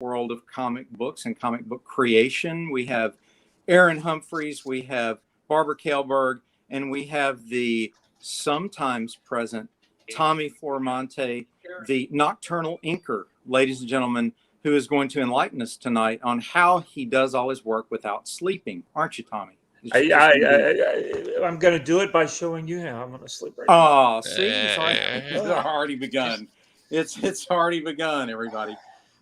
world of comic books and comic book creation. We have Aaron Humphreys, we have Barbara Kaelberg, and we have the sometimes present Tommy Flormonte, the nocturnal inker, ladies and gentlemen, who is going to enlighten us tonight on how he does all his work without sleeping. Aren't you, Tommy? I'm going to do it by showing you how I'm going to sleep right now. Oh, see, it's already begun. It's already begun, everybody.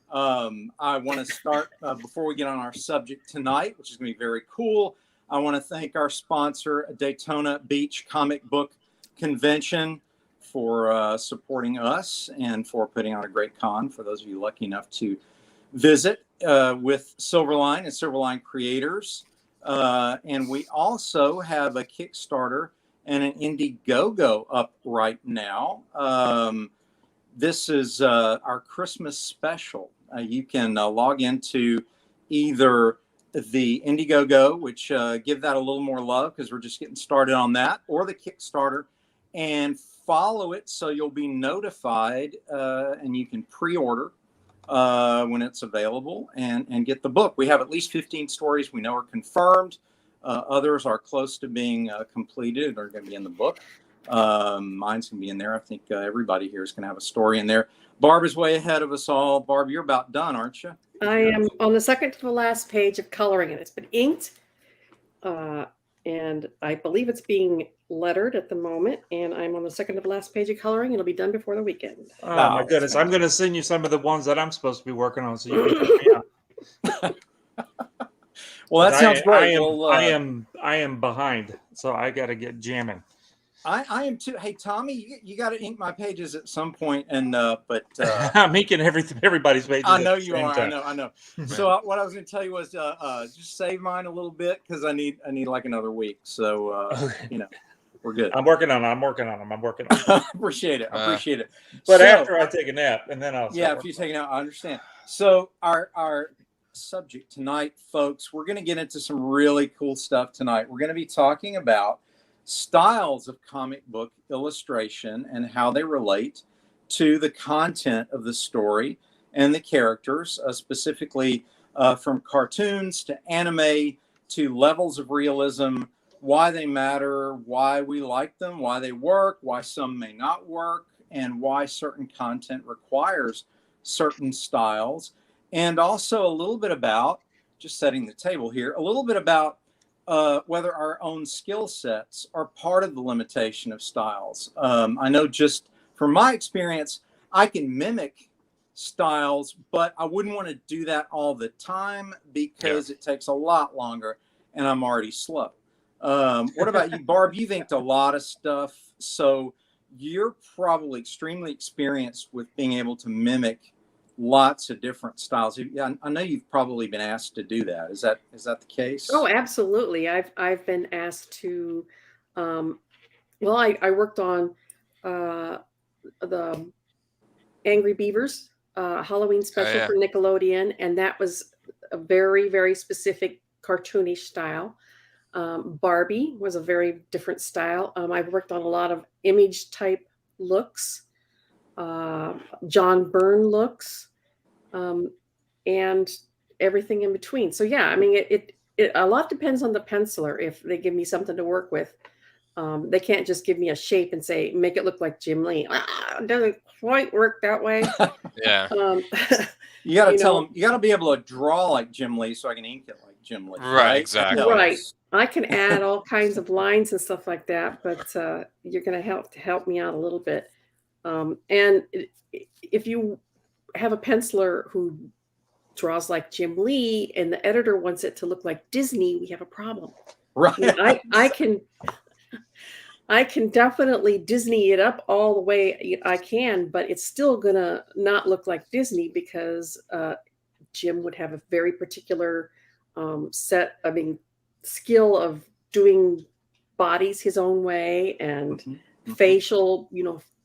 I want to start before we get on our subject tonight, which is going to be very cool. I want to thank our sponsor, Daytona Beach Comic Book Convention, for supporting us and for putting on a great con for those of you lucky enough to visit with Silverline and Silverline Creators. And we also have a Kickstarter and an Indiegogo up right now. This is our Christmas special. You can log into either the Indiegogo, which give that a little more love because we're just getting started on that, or the Kickstarter, and follow it so you'll be notified and you can pre-order when it's available and get the book. We have at least 15 stories we know are confirmed. Others are close to being completed or going to be in the book. Mine's going to be in there. I think everybody here is going to have a story in there. Barb is way ahead of us all. Barb, you're about done, aren't you? I am on the second to the last page of coloring it. It's been inked, and I believe it's being lettered at the moment. And I'm on the second to the last page of coloring. It'll be done before the weekend. Oh my goodness! I'm going to send you some of the ones that I'm supposed to be working on, so you can help me out. Well, that sounds great. I am behind, so I got to get jamming. I am too. Hey, Tommy, you got to ink my pages at some point, and but I'm inking everybody's pages. I know you are. I know. So what I was going to tell you was just save mine a little bit because I need like another week. So we're good. I'm working on them. Appreciate it. Appreciate it. But after I take a nap, and then I'll. Yeah, if you take a nap, I understand. So our subject tonight, folks, we're going to get into some really cool stuff tonight. We're going to be talking about styles of comic book illustration and how they relate to the content of the story and the characters, specifically from cartoons to anime to levels of realism, why they matter, why we like them, why they work, why some may not work, and why certain content requires certain styles. And also a little bit about, just setting the table here, a little bit about whether our own skill sets are part of the limitation of styles. I know just from my experience, I can mimic styles, but I wouldn't want to do that all the time because it takes a lot longer and I'm already slow. What about you, Barb? You've inked a lot of stuff, so you're probably extremely experienced with being able to mimic lots of different styles. Yeah, I know you've probably been asked to do that. Is that the case? Oh, absolutely. I've been asked to. I worked on the Angry Beavers Halloween special for Nickelodeon, and that was a very, very specific cartoonish style. Barbie was a very different style. I've worked on a lot of image type looks. John Byrne looks, and everything in between. So yeah, I mean, it a lot depends on the penciler. If they give me something to work with, they can't just give me a shape and say, make it look like Jim Lee. It doesn't quite work that way. Yeah. You got to tell them, you got to be able to draw like Jim Lee so I can ink it like Jim Lee. Right, exactly. Right. I can add all kinds of lines and stuff like that, but you're going to help me out a little bit. And if you have a penciler who draws like Jim Lee and the editor wants it to look like Disney, we have a problem. Right. You know, I can definitely Disney it up all the way I can, but it's still gonna not look like Disney because Jim would have a very particular skill of doing bodies his own way and facial,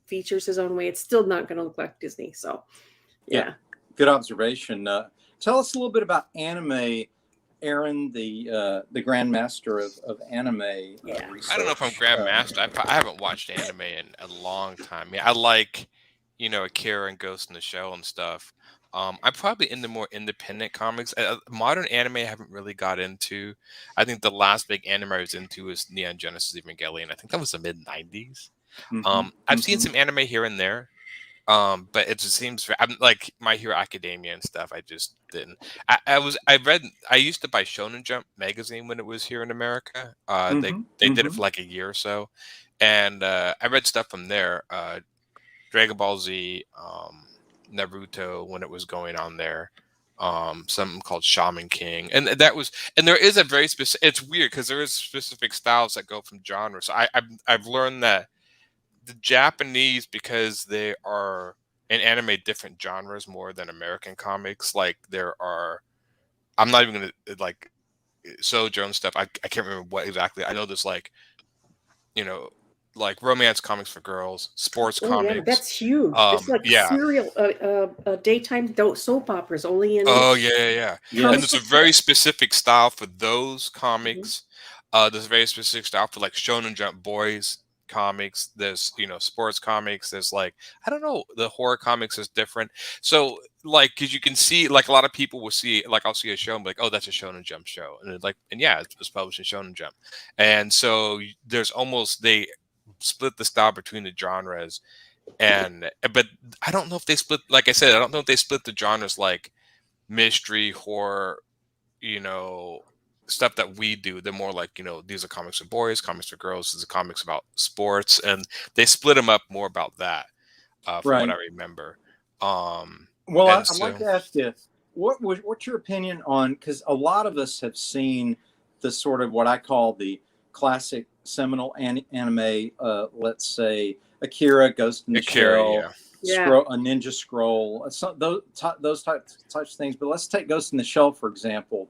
features his own way. It's still not going to look like Disney. So, yeah. Good observation. Tell us a little bit about anime, Aaron, the grandmaster of anime. I don't know if I'm grandmaster. I haven't watched anime in a long time. I mean, I like, Akira and Ghost in the Shell and stuff, I'm probably into more independent comics. Modern anime I haven't really got into. I think the last big anime I was into was Neon Genesis Evangelion. I think that was the mid '90s. I've seen some anime here and there. But it just seems I'm like My Hero Academia and stuff. I just didn't. I used to buy Shonen Jump magazine when it was here in America. They did it for like a year or so, and I read stuff from there. Dragon Ball Z, Naruto when it was going on there. Something called Shaman King, and there is a very specific. It's weird because there is specific styles that go from genres. So I've learned that the Japanese, because they are in anime different genres more than American comics. Like I'm not even gonna like Sojo and stuff. I can't remember what exactly. I know there's like, you know, like romance comics for girls, sports Oh yeah, comics. that's huge. It's like Yeah. serial, daytime soap operas only in. Oh yeah. And there's a very specific style for those comics. There's a very specific style for like Shonen Jump boys comics. There's sports comics. There's like, I don't know, the horror comics is different. So like, because you can see, like, a lot of people will see, like, I'll see a show and be like, oh, that's a Shonen Jump show, and it's like, and yeah, it's published in Shonen Jump. And so there's almost, they split the style between the genres. But I don't know if they split, like I said, I don't know if they split the genres like mystery, horror, stuff that we do. They're more like, these are comics for boys, comics for girls, these are comics about sports, and they split them up more about that, from what I remember. Well, I'd like to ask you, what's your opinion on, because a lot of us have seen the sort of what I call the classic seminal anime, let's say Akira, Ghost in the Shell, a Ninja Scroll, those types of things. But let's take Ghost in the Shell, for example,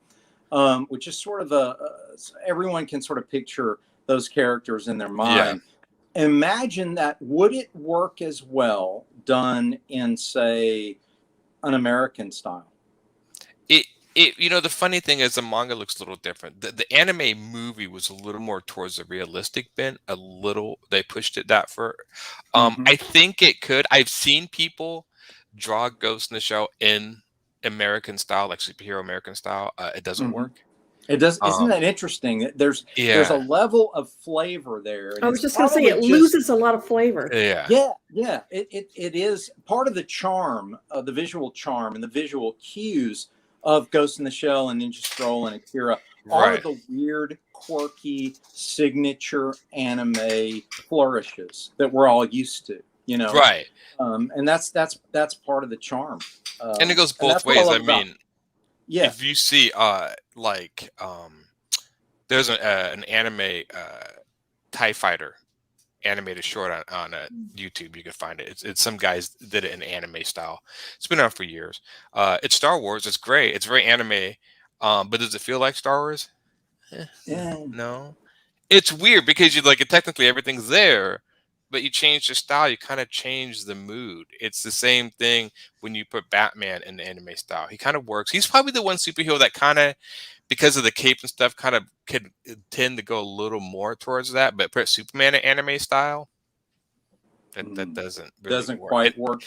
which is sort of everyone can sort of picture those characters in their mind. Yeah. Imagine that. Would it work as well done in, say, an American style? The funny thing is the manga looks a little different. The anime movie was a little more towards the realistic bent. They pushed it that far. I think it could. I've seen people draw Ghost in the Shell in American style, like superhero American style. It doesn't work. It does. Isn't that interesting? There's a level of flavor there. I was just going to say, it loses a lot of flavor. Yeah. It is part of the charm, the visual charm and the visual cues of Ghost in the Shell and Ninja Scroll and Akira are the weird, quirky, signature anime flourishes that we're all used to, Right. And that's part of the charm. And it goes both ways. I mean, if you see, there's an anime TIE Fighter animated short on YouTube. You can find it. It's some guys did it in anime style. It's been out for years. It's Star Wars. It's great. It's very anime. But does it feel like Star Wars? No. It's weird because technically everything's there, but you change the style, you kind of change the mood. It's the same thing when you put Batman in the anime style. He kind of works. He's probably the one superhero that kind of, because of the cape and stuff, kind of could tend to go a little more towards that. But put Superman in anime style, that doesn't quite work.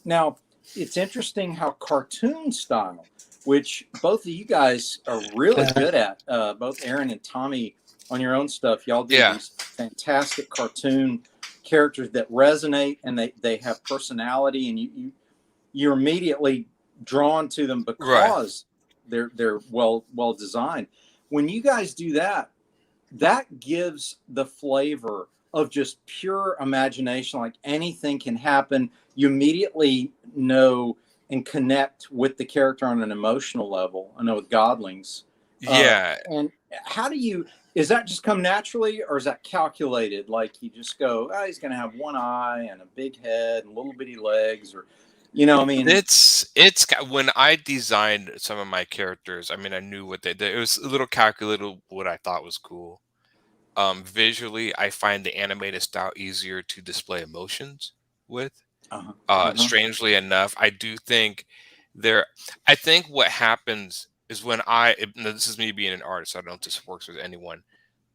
Now, it's interesting how cartoon style, which both of you guys are really good at, both Aaron and Tommy, on your own stuff. Y'all do these fantastic cartoon characters that resonate, and they have personality, and you're immediately drawn to them because they're well designed. When you guys do that gives the flavor of just pure imagination. Like anything can happen. You immediately know and connect with the character on an emotional level. I know with Godlings. And how do you? Is that just come naturally, or is that calculated? Like you just go, he's going to have one eye and a big head and little bitty legs, or, I mean, it's when I designed some of my characters. I mean, I knew what they did. It was a little calculated what I thought was cool. Visually, I find the animated style easier to display emotions with. Strangely enough, I do think I think what happens is when this is me being an artist, I don't know if this works with anyone.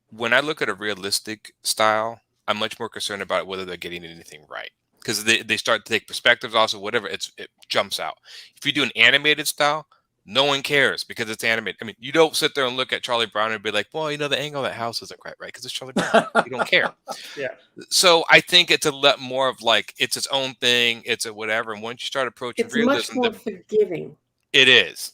When I look at a realistic style, I'm much more concerned about whether they're getting anything right. because they start to take perspectives also, whatever, it jumps out. If you do an animated style, no one cares because it's animated. I mean, you don't sit there and look at Charlie Brown and be like, well, the angle of that house isn't quite right because it's Charlie Brown. You don't care. Yeah. So I think it's a lot more of like, it's its own thing. It's a whatever. And once you start approaching It's realism, much more forgiving. it is.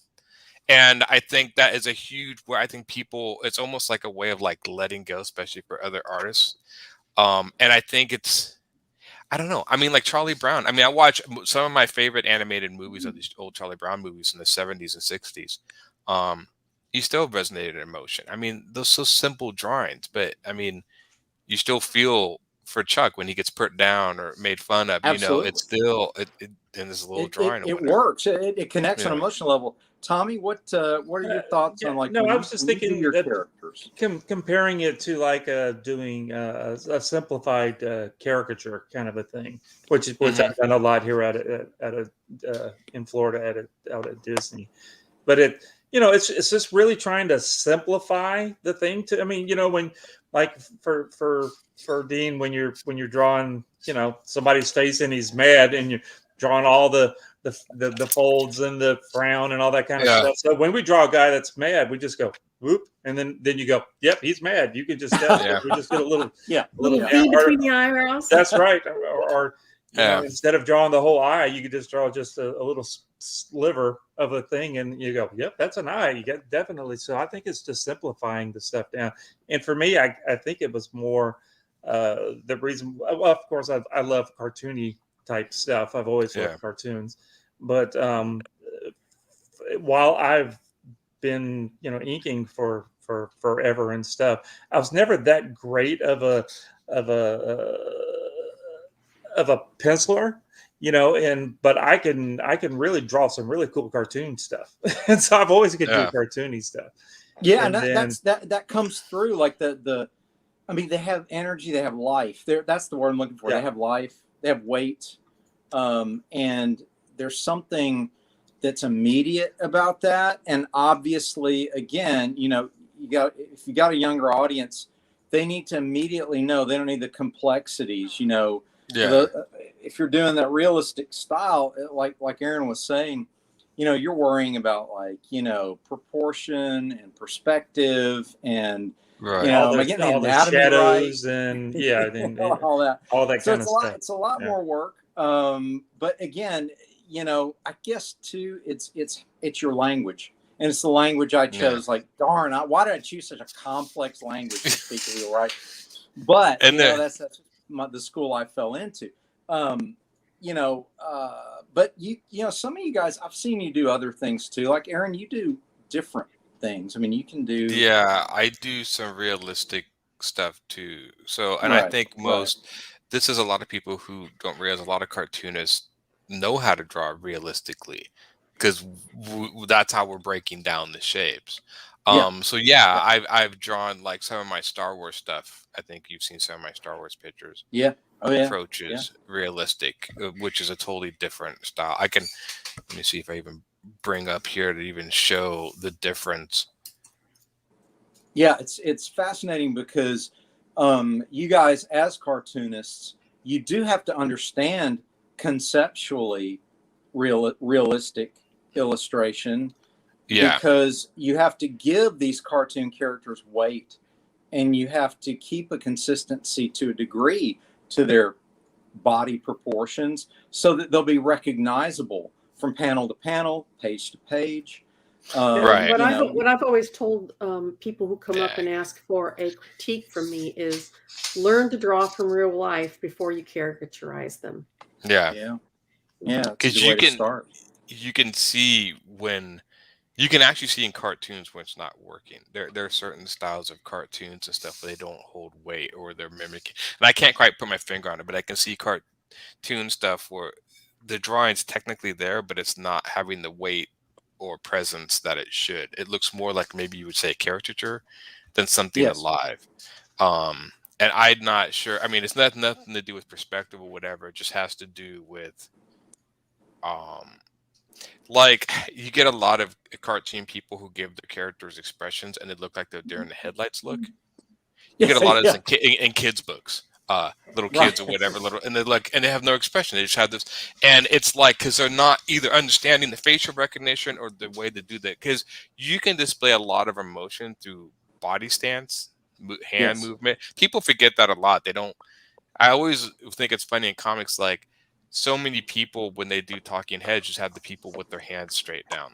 And I think that is a huge, where I think people, it's almost like a way of like letting go, especially for other artists. And I think I don't know. I mean, like Charlie Brown. I mean, I watch some of my favorite animated movies of these old Charlie Brown movies in the 70s and 60s. You still resonated in emotion. I mean, those so simple drawings, but I mean, you still feel for Chuck when he gets put down or made fun of. Absolutely. It's still in this little drawing. It works. It connects on an emotional level. Tommy, what are your thoughts on like? No, I was just thinking your characters. Comparing it to like doing a simplified caricature kind of a thing, which I've done a lot here in Florida out at Disney, but it's just really trying to simplify the thing. I mean, when like for Dean, when you're drawing, somebody's face and he's mad and you're drawing all the folds and the frown and all that kind of stuff. So when we draw a guy that's mad, we just go whoop, and then you go, yep, he's mad. You can just tell. We just get a little V between the eyebrows. That's right. Or instead of drawing the whole eye, you could just draw just a little sliver of a thing, and you go, yep, that's an eye. You get definitely. So I think it's just simplifying the stuff down. And for me, I think it was more the reason. Well, of course, I love cartoony type stuff. I've always loved cartoons, but while I've been inking for forever and stuff, I was never that great of a penciler, but I can really draw some really cool cartoon stuff. And so I've always could do cartoony stuff. Yeah, and that comes through like I mean, they have energy, they have life. That's the word I'm looking for. They have life, they have weight, and there's something that's immediate about that. And obviously, again, if you got a younger audience, they need to immediately know. They don't need the complexities, if you're doing that realistic style, like Aaron was saying, you're worrying about proportion and perspective and all the shadows right? and all that so kind of stuff. It's a lot more work. But again, I guess too, it's your language, and it's the language I chose. Like, darn, why did I choose such a complex language to speak to you, right? But that's the school I fell into. But some of you guys, I've seen you do other things too. Like Aaron, you do different things. I mean, you can do. Yeah, I do some realistic stuff too. So, and I think this is a lot of people who don't realize a lot of cartoonists know how to draw realistically because that's how we're breaking down the shapes. I've drawn like some of my Star Wars stuff. I think you've seen some of my Star Wars pictures. Approaches realistic, which is a totally different style. Let me see if I even bring up here to even show the difference. Yeah, it's fascinating because you guys as cartoonists, you do have to understand conceptually realistic illustration. Because you have to give these cartoon characters weight, and you have to keep a consistency to a degree to their body proportions so that they'll be recognizable from panel to panel, page to page. What I've always told people who come up and ask for a critique from me is learn to draw from real life before you caricaturize them. Because you can see when. You can actually see in cartoons when it's not working. There are certain styles of cartoons and stuff where they don't hold weight or they're mimicking. And I can't quite put my finger on it, but I can see cartoon stuff where the drawing's technically there, but it's not having the weight or presence that it should. It looks more like maybe you would say a caricature than something alive. And I'm not sure. I mean, it's nothing to do with perspective or whatever. It just has to do with like you get a lot of cartoon people who give their characters expressions and they look like they're during the headlights look. You get a lot of this in kids' books. little kids or whatever, and they're like, and they have no expression. They just have this, and it's like because they're not either understanding the facial recognition or the way to do that. Because you can display a lot of emotion through body stance, hand movement. People forget that a lot. They don't. I always think it's funny in comics, like so many people when they do talking heads just have the people with their hands straight down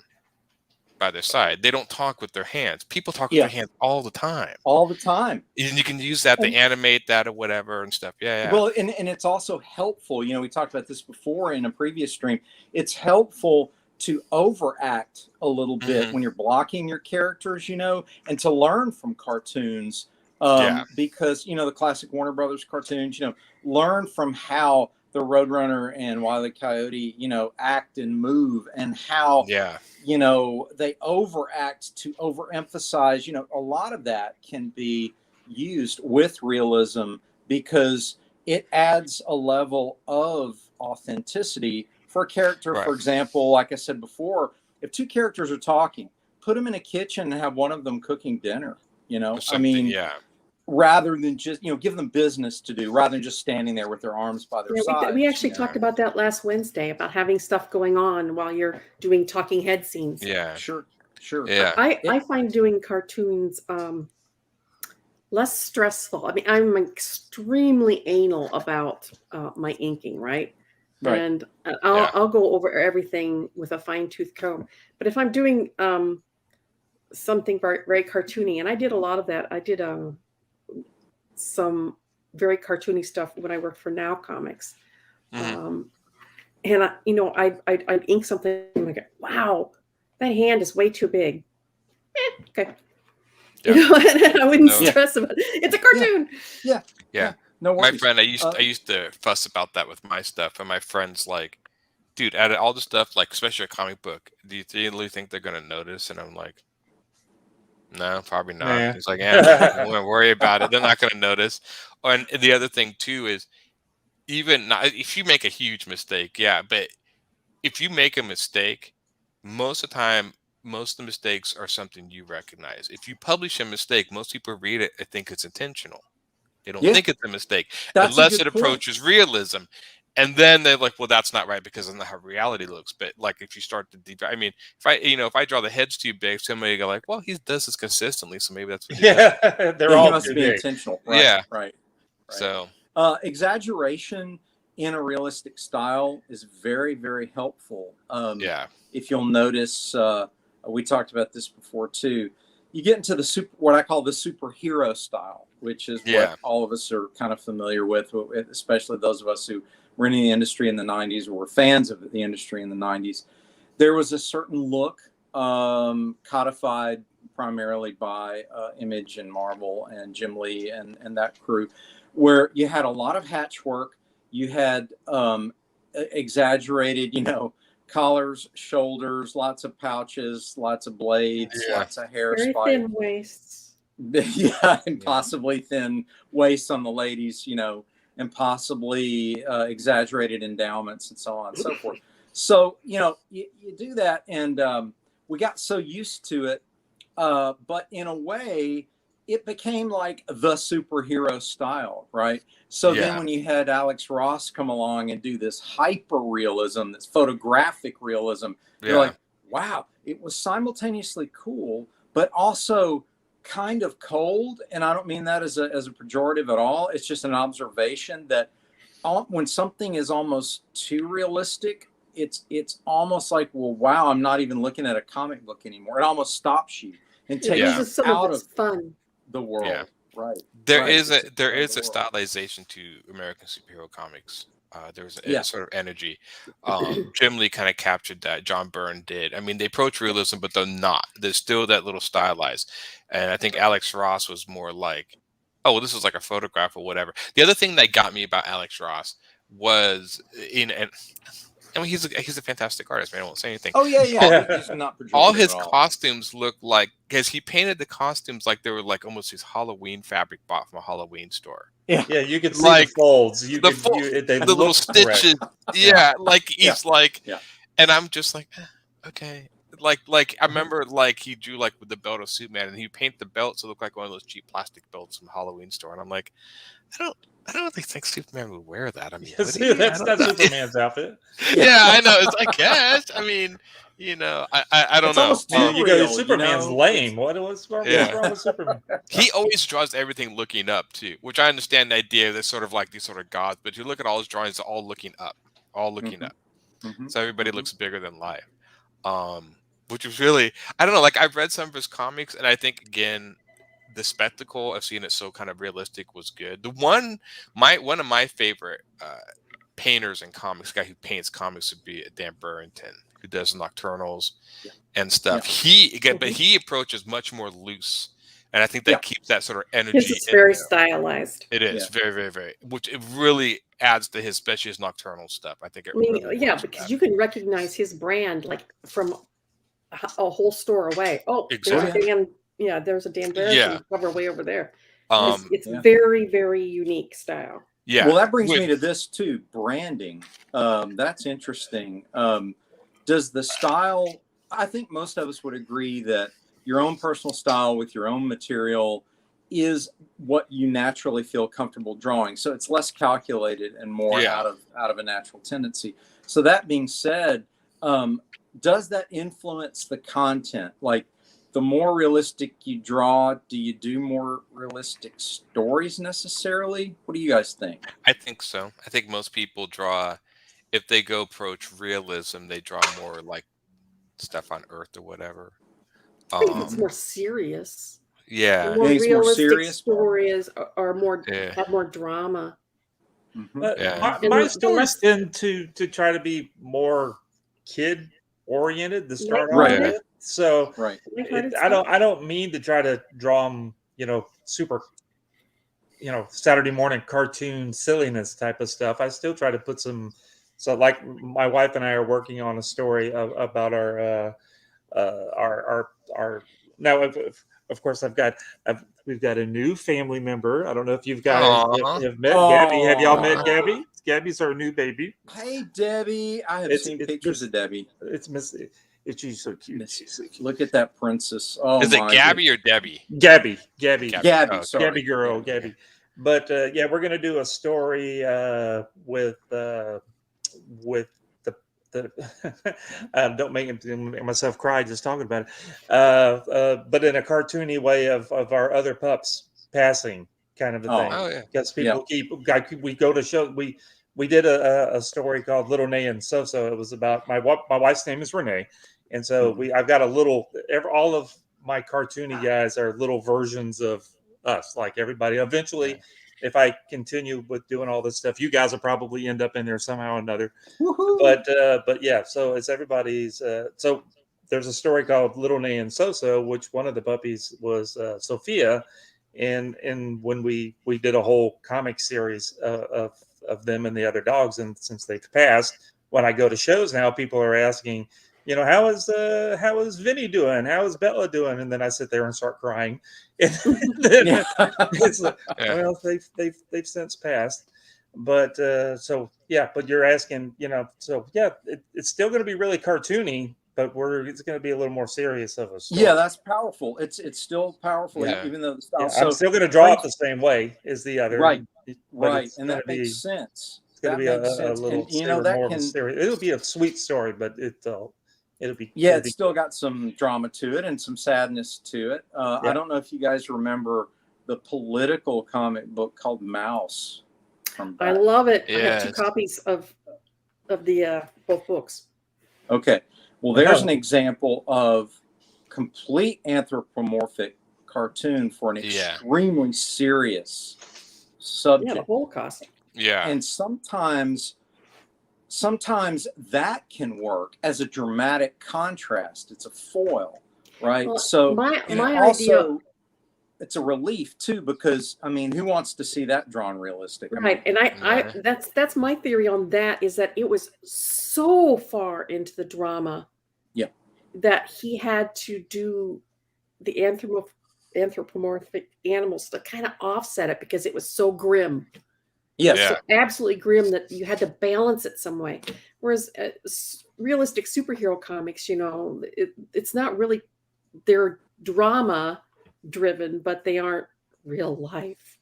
by their side. They don't talk with their hands. People talk with their hands all the time. All the time. And you can use that to animate that or whatever and stuff. Yeah. Well, and it's also helpful. You know, we talked about this before in a previous stream. It's helpful to overact a little bit when you're blocking your characters, you know, and to learn from cartoons. Because, you know, the classic Warner Brothers cartoons, you know, learn from how the Roadrunner and Wile E. Coyote, you know, act and move, and how, you know, they overact to overemphasize. You know, a lot of that can be used with realism because it adds a level of authenticity for a character. For example, like I said before, if two characters are talking, put them in a kitchen and have one of them cooking dinner, you know, I mean, rather than just, you know, give them business to do rather than just standing there with their arms by their sides. We actually talked about that last Wednesday, about having stuff going on while you're doing talking head scenes. Yeah, sure. Yeah, I find doing cartoons less stressful. I mean, I'm extremely anal about my inking, right? And I'll go over everything with a fine-tooth comb. But if I'm doing something very cartoony, and I did a lot of that. I did some very cartoony stuff when I worked for Now Comics. And I'd ink something and I go, wow, that hand is way too big. Okay. You know, and I wouldn't stress about it. It's a cartoon. Yeah. No worries. My friend, I used to fuss about that with my stuff, and my friend's like, dude, out of all the stuff, like especially a comic book, do you really think they're gonna notice? And I'm like, no, probably not. Yeah. He's like, don't worry about it. They're not going to notice. And the other thing too is, even not, if you make a huge mistake, but if you make a mistake, most of the time, most of the mistakes are something you recognize. If you publish a mistake, most people read it and think it's intentional. They don't think it's a mistake unless it approaches realism. And then they're like, well, that's not right because that's not how reality looks. But like, if you start to, I mean, if I draw the heads too big, somebody go like, well, he does this consistently, so maybe that's what he does. They're all must be intentional. Right. So exaggeration in a realistic style is very, very helpful. If you'll notice, we talked about this before too. You get into what I call the superhero style, which is what all of us are kind of familiar with, especially those of us who were in the industry in the 90s or were fans of the industry in the 90s. There was a certain look codified primarily by Image and Marvel and Jim Lee and that crew, where you had a lot of hatch work. You had exaggerated, you know, collars, shoulders, lots of pouches, lots of blades, lots of hair. Very thin waists. And possibly thin waists on the ladies, you know, and possibly exaggerated endowments and so on and so forth. So, you know, you do that, and we got so used to it, but in a way, it became like the superhero style, right? So then when you had Alex Ross come along and do this hyper realism, this photographic realism, you're like, wow, it was simultaneously cool, but also kind of cold. And I don't mean that as a pejorative at all. It's just an observation that when something is almost too realistic, it's almost like, well, wow, I'm not even looking at a comic book anymore. It almost stops you and takes you out of fun. The world. Right. There is a stylization to American superhero comics. There's a sort of energy. Jim Lee kind of captured that. John Byrne did. I mean, they approach realism, but they're not. There's still that little stylized. And I think Alex Ross was more like, oh, well, this is like a photograph or whatever. The other thing that got me about Alex Ross was I mean, he's a fantastic artist, man. I won't say anything. Oh yeah. All his costumes look like, because he painted the costumes like they were like almost his Halloween fabric bought from a Halloween store. Yeah, you could see like, the folds. They the little stitches. Like he's like, and I'm just like, okay. Like I remember like he drew like with the belt of Superman, and he paint the belt so it looked like one of those cheap plastic belts from the Halloween store, and I'm like, I I don't really think Superman would wear that. I mean, Yeah, would see, he? that's I not don't know. Superman's outfit. Yeah, I know. It's, I guess. I mean, I don't It's know. almost Man, too you go, real, Superman's lame. What's wrong Yeah. with Superman? He always draws everything looking up too, which I understand the idea. They're sort of like these sort of gods, but you look at all his drawings, they're all looking up, all looking up. So everybody looks bigger than life. Which is really, I don't know. Like I've read some of his comics, and I think again, the spectacle of seeing it so kind of realistic was good. One of my favorite painters in comics, guy who paints comics, would be Dan Burrington, who does Nocturnals and stuff. But he approaches much more loose, and I think that keeps that sort of energy. It's very stylized. It is very, very, very, which it really adds to his, especially his Nocturnal stuff. I think it really because you can recognize his brand like from a whole store away. Oh, exactly. There's a Dan Barrington cover way over there. It's very, very unique style. Yeah. Well, that brings me to this too, branding. That's interesting. Does the style, I think most of us would agree that your own personal style with your own material is what you naturally feel comfortable drawing. So it's less calculated and more out of a natural tendency. So that being said, does that influence the content? Like the more realistic you draw, do you do more realistic stories necessarily? What do you guys think? I think so. I think most people draw, if they go approach realism, they draw more like stuff on Earth or whatever. I think it's more serious. Yeah. More realistic more serious stories are more have more drama. My stories tend to try to be more kid oriented to start off with. So I don't mean to try to draw them, super, Saturday morning cartoon silliness type of stuff. I still try to put some. So like my wife and I are working on a story about our now. Of course, we've got a new family member. I don't know if you've guys have met Gabby. Have y'all met Gabby? Gabby's our new baby. Hey, Debbie. I have seen pictures of Debbie. She's so cute. Look at that princess. Oh, is it Gabby or Debbie? Gabby. Oh, Gabby girl. Gabby. But we're gonna do a story with the don't make myself cry just talking about it. But in a cartoony way of our other pups passing, kind of a thing. Because people we go to show we did a story called Little Nay and So. It was about my wife's name is Renee, and so I've got all of my cartoony guys are little versions of us, like everybody. Eventually, if I continue with doing all this stuff, you guys will probably end up in there somehow or another. But so it's everybody's. So there's a story called Little Nay and So, which one of the puppies was Sophia, and when we did a whole comic series of them and the other dogs, and since they've passed, when I go to shows now, people are asking, how is Vinny doing? How is Bella doing? And then I sit there and start crying. And then it's like, well, they've since passed. But but you're asking, it's still going to be really cartoony, but it's going to be a little more serious of a story. Yeah, that's powerful. It's still powerful, even though the style. I'm still going to draw it the same way as the other. Right, and that makes sense. It's going to be a little, it'll be a sweet story, but it'll be it's still got some drama to it and some sadness to it. I don't know if you guys remember the political comic book called Mouse. I love it. I have 2 copies of the both books. Okay, well, there's an example of complete anthropomorphic cartoon for an extremely serious subject. The Holocaust. And sometimes that can work as a dramatic contrast. It's a foil, right? Well, so my also, idea, it's a relief too, because who wants to see that drawn realistic? Right. And I that's my theory on that, is that it was so far into the drama that he had to do the anthropomorphic animals to kind of offset it, because it was so grim. So absolutely grim that you had to balance it some way. Whereas realistic superhero comics, it's not really, they're drama driven, but they aren't real life.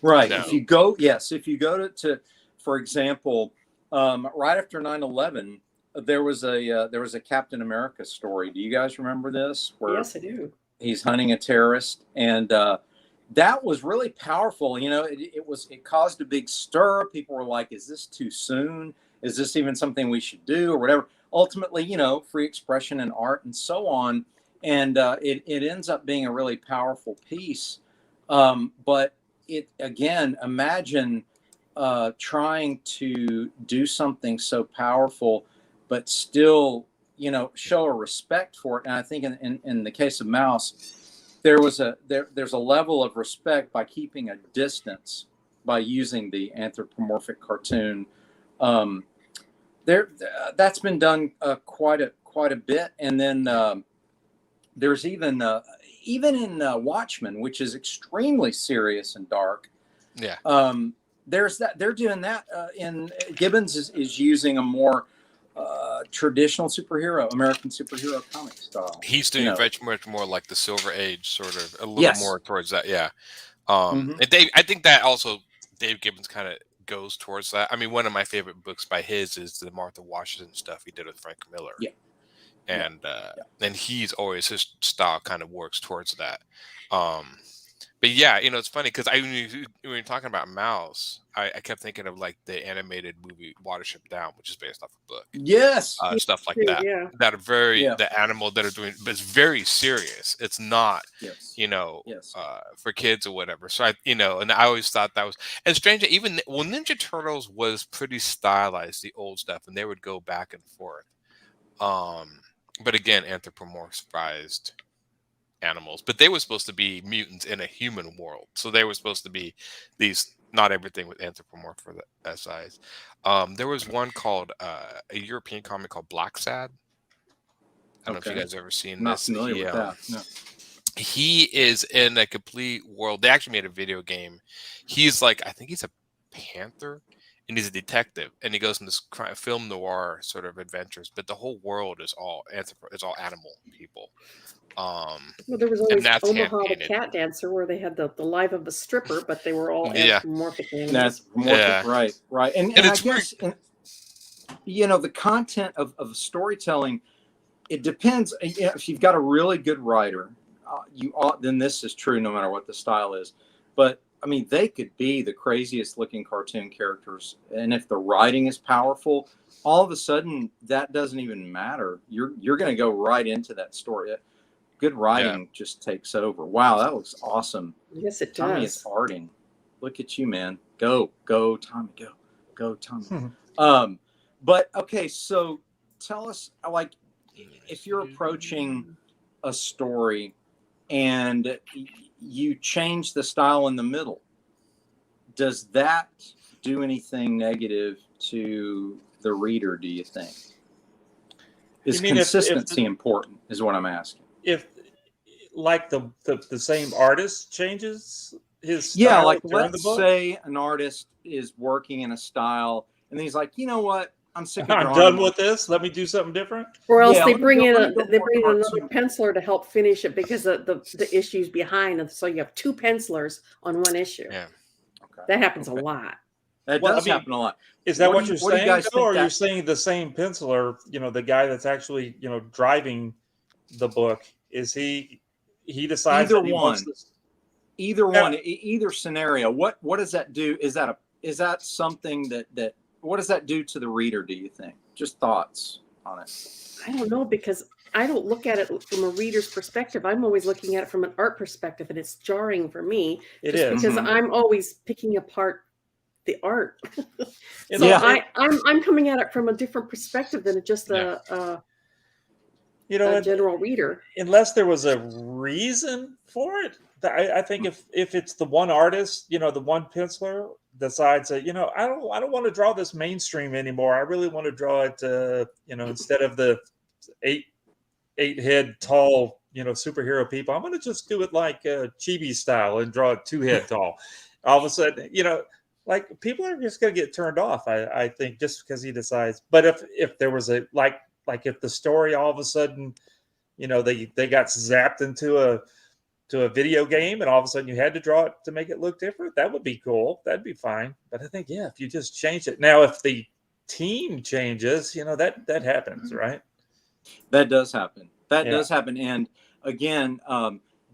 Right. No. If you go to for example, right after 9/11, there was a Captain America story. Do you guys remember this? Where Yes, I do. he's hunting a terrorist, and that was really powerful. It caused a big stir. People were like, "Is this too soon? Is this even something we should do, or whatever?" Ultimately, free expression and art and so on, and it ends up being a really powerful piece. But it again, imagine trying to do something so powerful, but still, show a respect for it. And I think in the case of Mouse, there's a level of respect by keeping a distance, by using the anthropomorphic cartoon. That's been done quite a bit. And then there's even in Watchmen, which is extremely serious and dark. Yeah. There's that. They're doing that in Gibbons is using a more traditional American superhero comic style. He's doing much more like the Silver Age, sort of a little Yes. more towards that. Yeah. And I think that also Dave Gibbons kind of goes towards that. I mean, one of my favorite books by his is the Martha Washington stuff he did with Frank Miller. Yeah. And he's always, his style kind of works towards that. But yeah, it's funny because when you're talking about Mouse, I kept thinking of like the animated movie Watership Down, which is based off a book. Yes. Stuff like that. Yeah. That are the animal that are doing, but it's very serious. It's not, for kids or whatever. So and I always thought that was, and strange, even Ninja Turtles was pretty stylized, the old stuff, and they would go back and forth. But again, anthropomorphized animals, but they were supposed to be mutants in a human world, so they were supposed to be these. Not everything was anthropomorphized. There was one called a European comic called Black Sad. I don't know if you guys ever seen Not this. familiar with that. No. He is in a complete world. They actually made a video game. He's like, I think he's a panther, and he's a detective, and he goes in this film noir sort of adventures. But the whole world is all animal people. Well, there was always Omaha the Cat Dancer, where they had the life of a stripper, but they were all anthropomorphic animals. Right. And I guess the content of storytelling, it depends. If you've got a really good writer, then this is true no matter what the style is. But I mean, they could be the craziest looking cartoon characters, and if the writing is powerful, all of a sudden that doesn't even matter. You're going to go right into that story. Good writing just takes over. Wow, that looks awesome. Yes, it does. Tommy is arting. Look at you, man. Go, Tommy. Go, Tommy. But okay, so tell us, like, if you're approaching a story and you change the style in the middle, does that do anything negative to the reader, do you think? Is consistency important, is what I'm asking. If like the same artist changes his style, like let's say an artist is working in a style and he's like, you know what, I'm sick of drawing. I'm done with this. Let me do something different. Or else they bring in another penciler to help finish it because of the issues behind, and so you have two pencilers on one issue. Yeah, that happens a lot. That does happen a lot. Is that what you're saying, or are you saying the same penciler? The guy that's actually driving the book, is he decides either one, either scenario. What does that do? Is that something that what does that do to the reader, do you think? Just thoughts on it. I don't know, because I don't look at it from a reader's perspective. I'm always looking at it from an art perspective, and it's jarring for me. Because I'm always picking apart the art. So I'm coming at it from a different perspective than just a general reader. Unless there was a reason for it. I think if it's the one artist, the one penciler decides that, I don't want to draw this mainstream anymore. I really want to draw it, instead of the eight head tall, superhero people, I'm going to just do it like chibi style and draw it 2 head tall. All of a sudden, like people are just going to get turned off. I think just because he decides. But if there was a like if the story all of a sudden, they got zapped into to a video game and all of a sudden you had to draw it to make it look different, that would be cool. That'd be fine. But I think, yeah, if you just change it. Now, if the team changes, that happens, right? That does happen. That does happen. And again,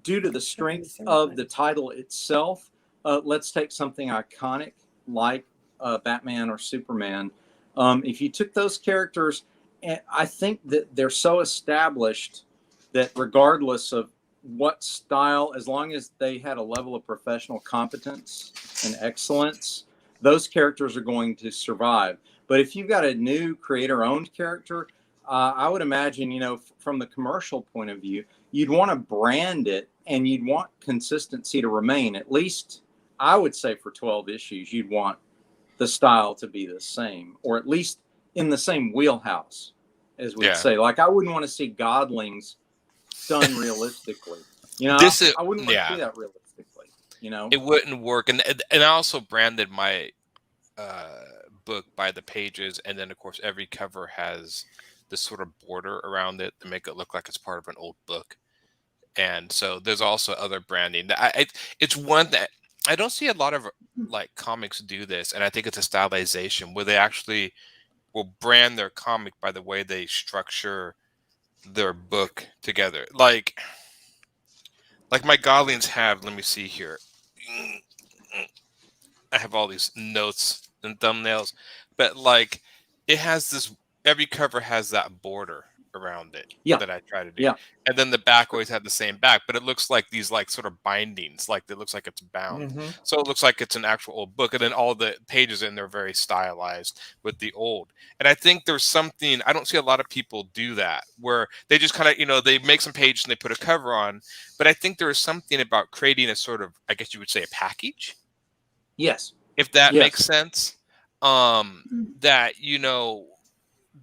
due to the strength of the title itself, let's take something iconic like Batman or Superman. If you took those characters, I think that they're so established that regardless of what style, as long as they had a level of professional competence and excellence, those characters are going to survive. But if you've got a new creator-owned character, I would imagine, from the commercial point of view, you'd want to brand it and you'd want consistency to remain. At least, I would say for 12 issues, you'd want the style to be the same, or at least in the same wheelhouse, as we'd say. Like, I wouldn't want to see Godlings done realistically. I wouldn't want to see that realistically. It wouldn't work. And I also branded my book by the pages, and then of course every cover has this sort of border around it to make it look like it's part of an old book. And so there's also other branding. It's one that I don't see a lot of like comics do this, and I think it's a stylization where they actually will brand their comic by the way they structure their book together. Like my Godlings have, let me see here. I have all these notes and thumbnails, but like it has this, every cover has that border around it that I try to do. Yeah. And then the back always had the same back, but it looks like these like sort of bindings, like it looks like it's bound. Mm-hmm. So it looks like it's an actual old book. And then all the pages in there are very stylized with the old. And I think there's something, I don't see a lot of people do that, where they just kind of, they make some pages and they put a cover on. But I think there is something about creating a sort of, I guess you would say, a package. Yes. If that makes sense. That,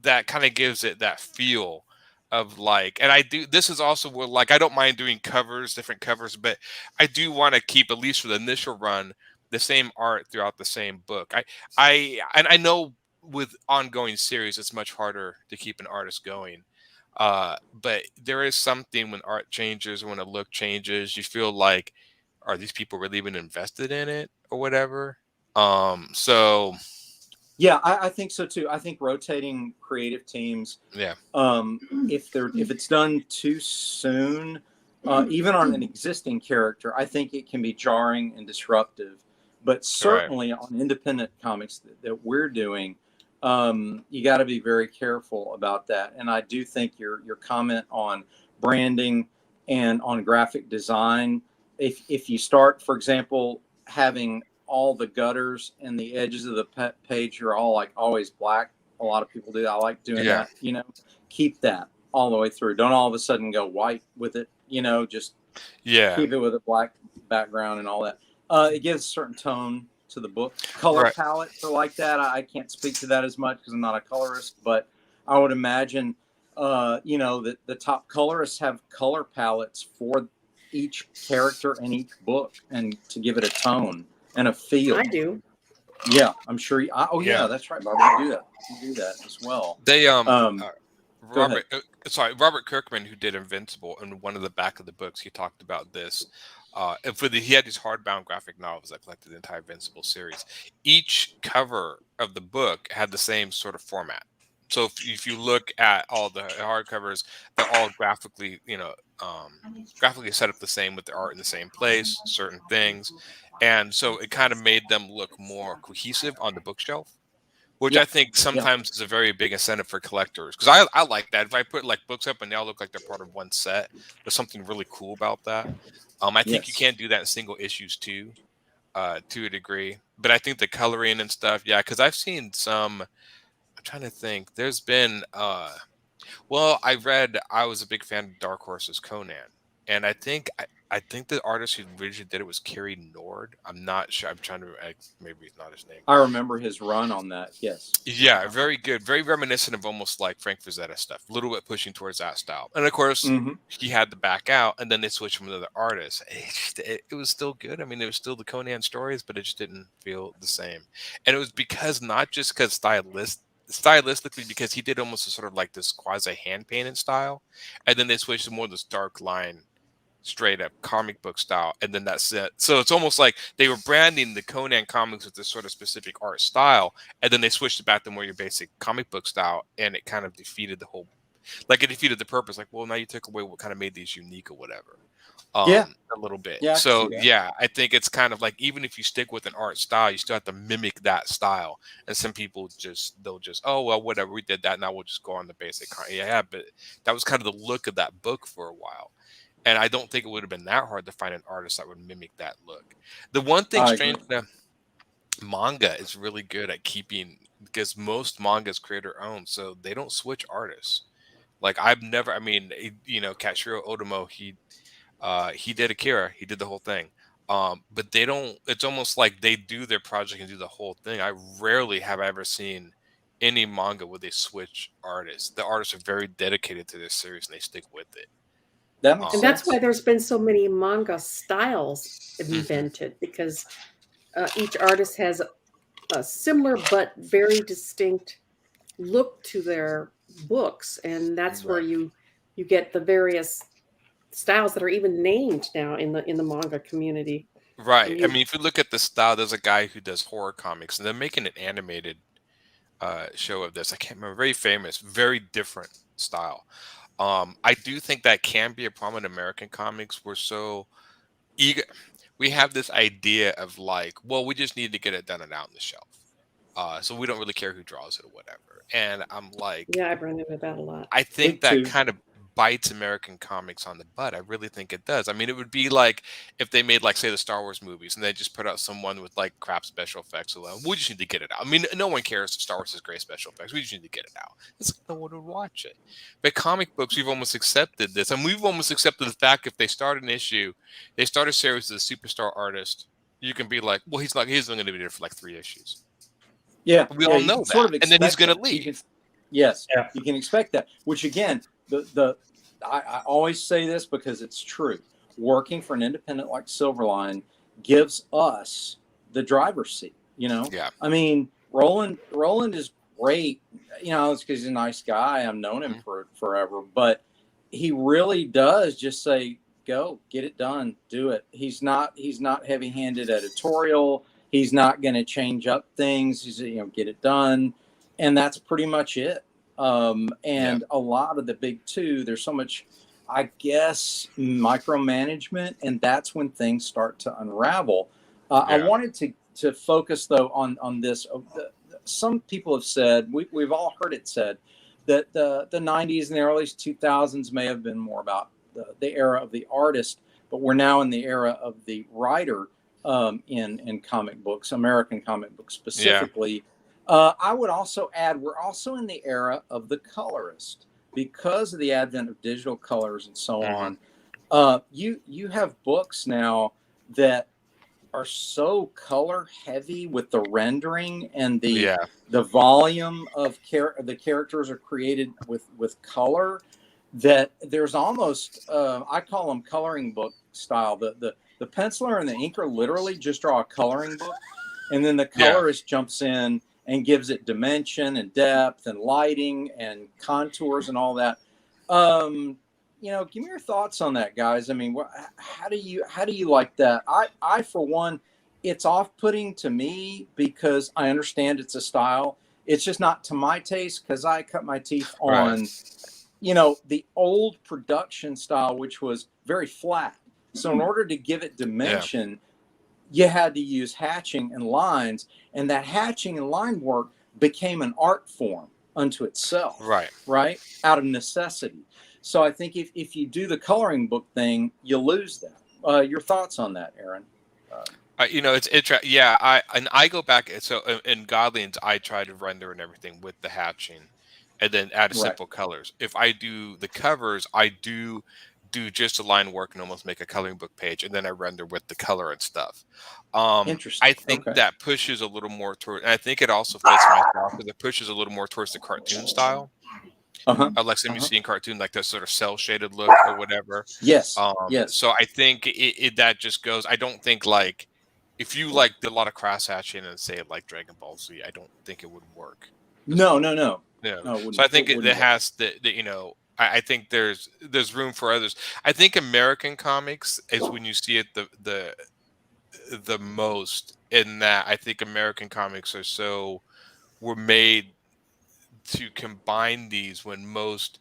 that kind of gives it that feel of like, and this is also where like, I don't mind doing different covers, but I do want to keep, at least for the initial run, the same art throughout the same book. I know with ongoing series, it's much harder to keep an artist going. But there is something when art changes, when a look changes, you feel like, are these people really even invested in it or whatever? So yeah, I think so too. I think rotating creative teams, if it's done too soon, even on an existing character, I think it can be jarring and disruptive. But certainly on independent comics that we're doing, you got to be very careful about that. And I do think your comment on branding and on graphic design, if you start, for example, having all the gutters and the edges of the page are all like always black. A lot of people do that. I like doing that, keep that all the way through. Don't all of a sudden go white with it, just keep it with a black background and all that. It gives a certain tone to the book. Color palettes are like that. I can't speak to that as much because I'm not a colorist, but I would imagine, that the top colorists have color palettes for each character in each book and to give it a tone and a feel. I do. Yeah, I'm sure. That's right, Bob. You do that. You do that as well. They Robert Kirkman, who did Invincible, in one of the back of the books, he talked about this. He had these hardbound graphic novels that collected the entire Invincible series. Each cover of the book had the same sort of format. So if you look at all the hardcovers, they're all graphically set up the same, with the art in the same place, certain things. And so it kind of made them look more cohesive on the bookshelf, which I think sometimes is a very big incentive for collectors. Because I like that. If I put like books up and they all look like they're part of one set, there's something really cool about that. I think you can't do that in single issues too, to a degree. But I think the coloring and stuff, because I've seen some. I'm trying to think. There's been, I was a big fan of Dark Horse's Conan, and I think the artist who originally did it was Kerry Nord. I'm not sure. I'm trying to, maybe it's not his name. I remember his run on that. Yes. Yeah, very good. Very reminiscent of almost like Frank Frazetta stuff. A little bit pushing towards that style. And of course, he had to back out, and then they switched from another artist. It was still good. I mean, it was still the Conan stories, but it just didn't feel the same. And it was because, not just because stylistically, because he did almost a sort of like this quasi hand painted style, and then they switched to more of this dark line straight up comic book style, and then that's it. So it's almost like they were branding the Conan comics with this sort of specific art style, and then they switched it back to more your basic comic book style, and it kind of defeated the whole, like it defeated the purpose. Like, well, now you took away what kind of made these unique or whatever. Yeah. A little bit. Yeah, I can So see that. yeah, I think it's kind of like, even if you stick with an art style, you still have to mimic that style. And some people they'll just, oh well, whatever, we did that, now we'll just go on the basic. Yeah, but that was kind of the look of that book for a while. And I don't think it would have been that hard to find an artist that would mimic that look. The one thing I strange, agree. manga is really good at keeping, because most mangas creator owned, so they don't switch artists. Like I've never, I mean, Katsuhiro Otomo, he did Akira, he did the whole thing. But they don't, it's almost like they do their project and do the whole thing. I rarely have ever seen any manga where they switch artists. The artists are very dedicated to this series and they stick with it. That makes And sense. that's why there's been so many manga styles invented, because each artist has a similar but very distinct look to their books, and that's where you get the various styles that are even named now in the manga community. Right. I mean, if you look at the style, there's a guy who does horror comics, and they're making an animated show of this. I can't remember. Very famous, very different style. I do think that can be a problem in American comics. We're so eager. We have this idea of like, well, we just need to get it done and out on the shelf. So we don't really care who draws it or whatever. And I'm like, Yeah, I've run into that a lot. I think Me that too. kind of bites American comics on the butt. I really think it does. I mean, it would be like if they made, like, say, the Star Wars movies, and they just put out someone with like crap special effects. So we just need to get it out. I mean, no one cares if Star Wars has great special effects. We just need to get it out. It's like, no one would watch it. But comic books, we've almost accepted this, and we've almost accepted the fact if they start an issue, they start a series with a superstar artist, you can be like, well, he's only going to be there for like 3 issues. Yeah, We all you know can that, sort of and then he's expect going to that. You leave. Yes, Yeah. you can expect that. Which again, I always say this because it's true. Working for an independent like Silverline gives us the driver's seat. Yeah. I mean, Roland is great. It's because he's a nice guy. I've known him for forever, but he really does just say, "Go, get it done, do it." He's not heavy-handed editorial. He's not going to change up things. He's get it done, and that's pretty much it. And a lot of the big two, there's so much, I guess, micromanagement, and that's when things start to unravel. I wanted to focus though on this. Some people have said, we've all heard it said, that the 90s and the early 2000s may have been more about the era of the artist, but we're now in the era of the writer in comic books, American comic books specifically. I would also add, we're also in the era of the colorist because of the advent of digital colors and so on. You have books now that are so color heavy with the rendering and the volume of the characters are created with color, that there's almost I call them coloring book style. The penciler and the inker literally just draw a coloring book, and then the colorist jumps in and gives it dimension and depth and lighting and contours and all that. Give me your thoughts on that, guys. I mean, how do you like that? I for one, it's off-putting to me because I understand it's a style. It's just not to my taste because I cut my teeth on, the old production style, which was very flat. So in order to give it dimension, you had to use hatching and lines, and that hatching and line work became an art form unto itself, right? Out of necessity. So I think if you do the coloring book thing, you lose that. Your thoughts on that, Aaron? It's interesting. Yeah, I go back. So in Godlings, I try to render and everything with the hatching, and then add simple colors. If I do the covers, I do just a line work and almost make a coloring book page, and then I render with the color and stuff. Interesting. I think that pushes a little more toward, and I think it also fits my style because it pushes a little more towards the cartoon style. Like some you see in cartoon, like that sort of cell shaded look or whatever. Yes. So I think that just goes. I don't think like if you like did a lot of cross hatching and say like Dragon Ball Z, I don't think it would work. No. Yeah. No, so I think it has the I think there's room for others. I think American comics is when you see it the most, in that I think American comics were made to combine these, when most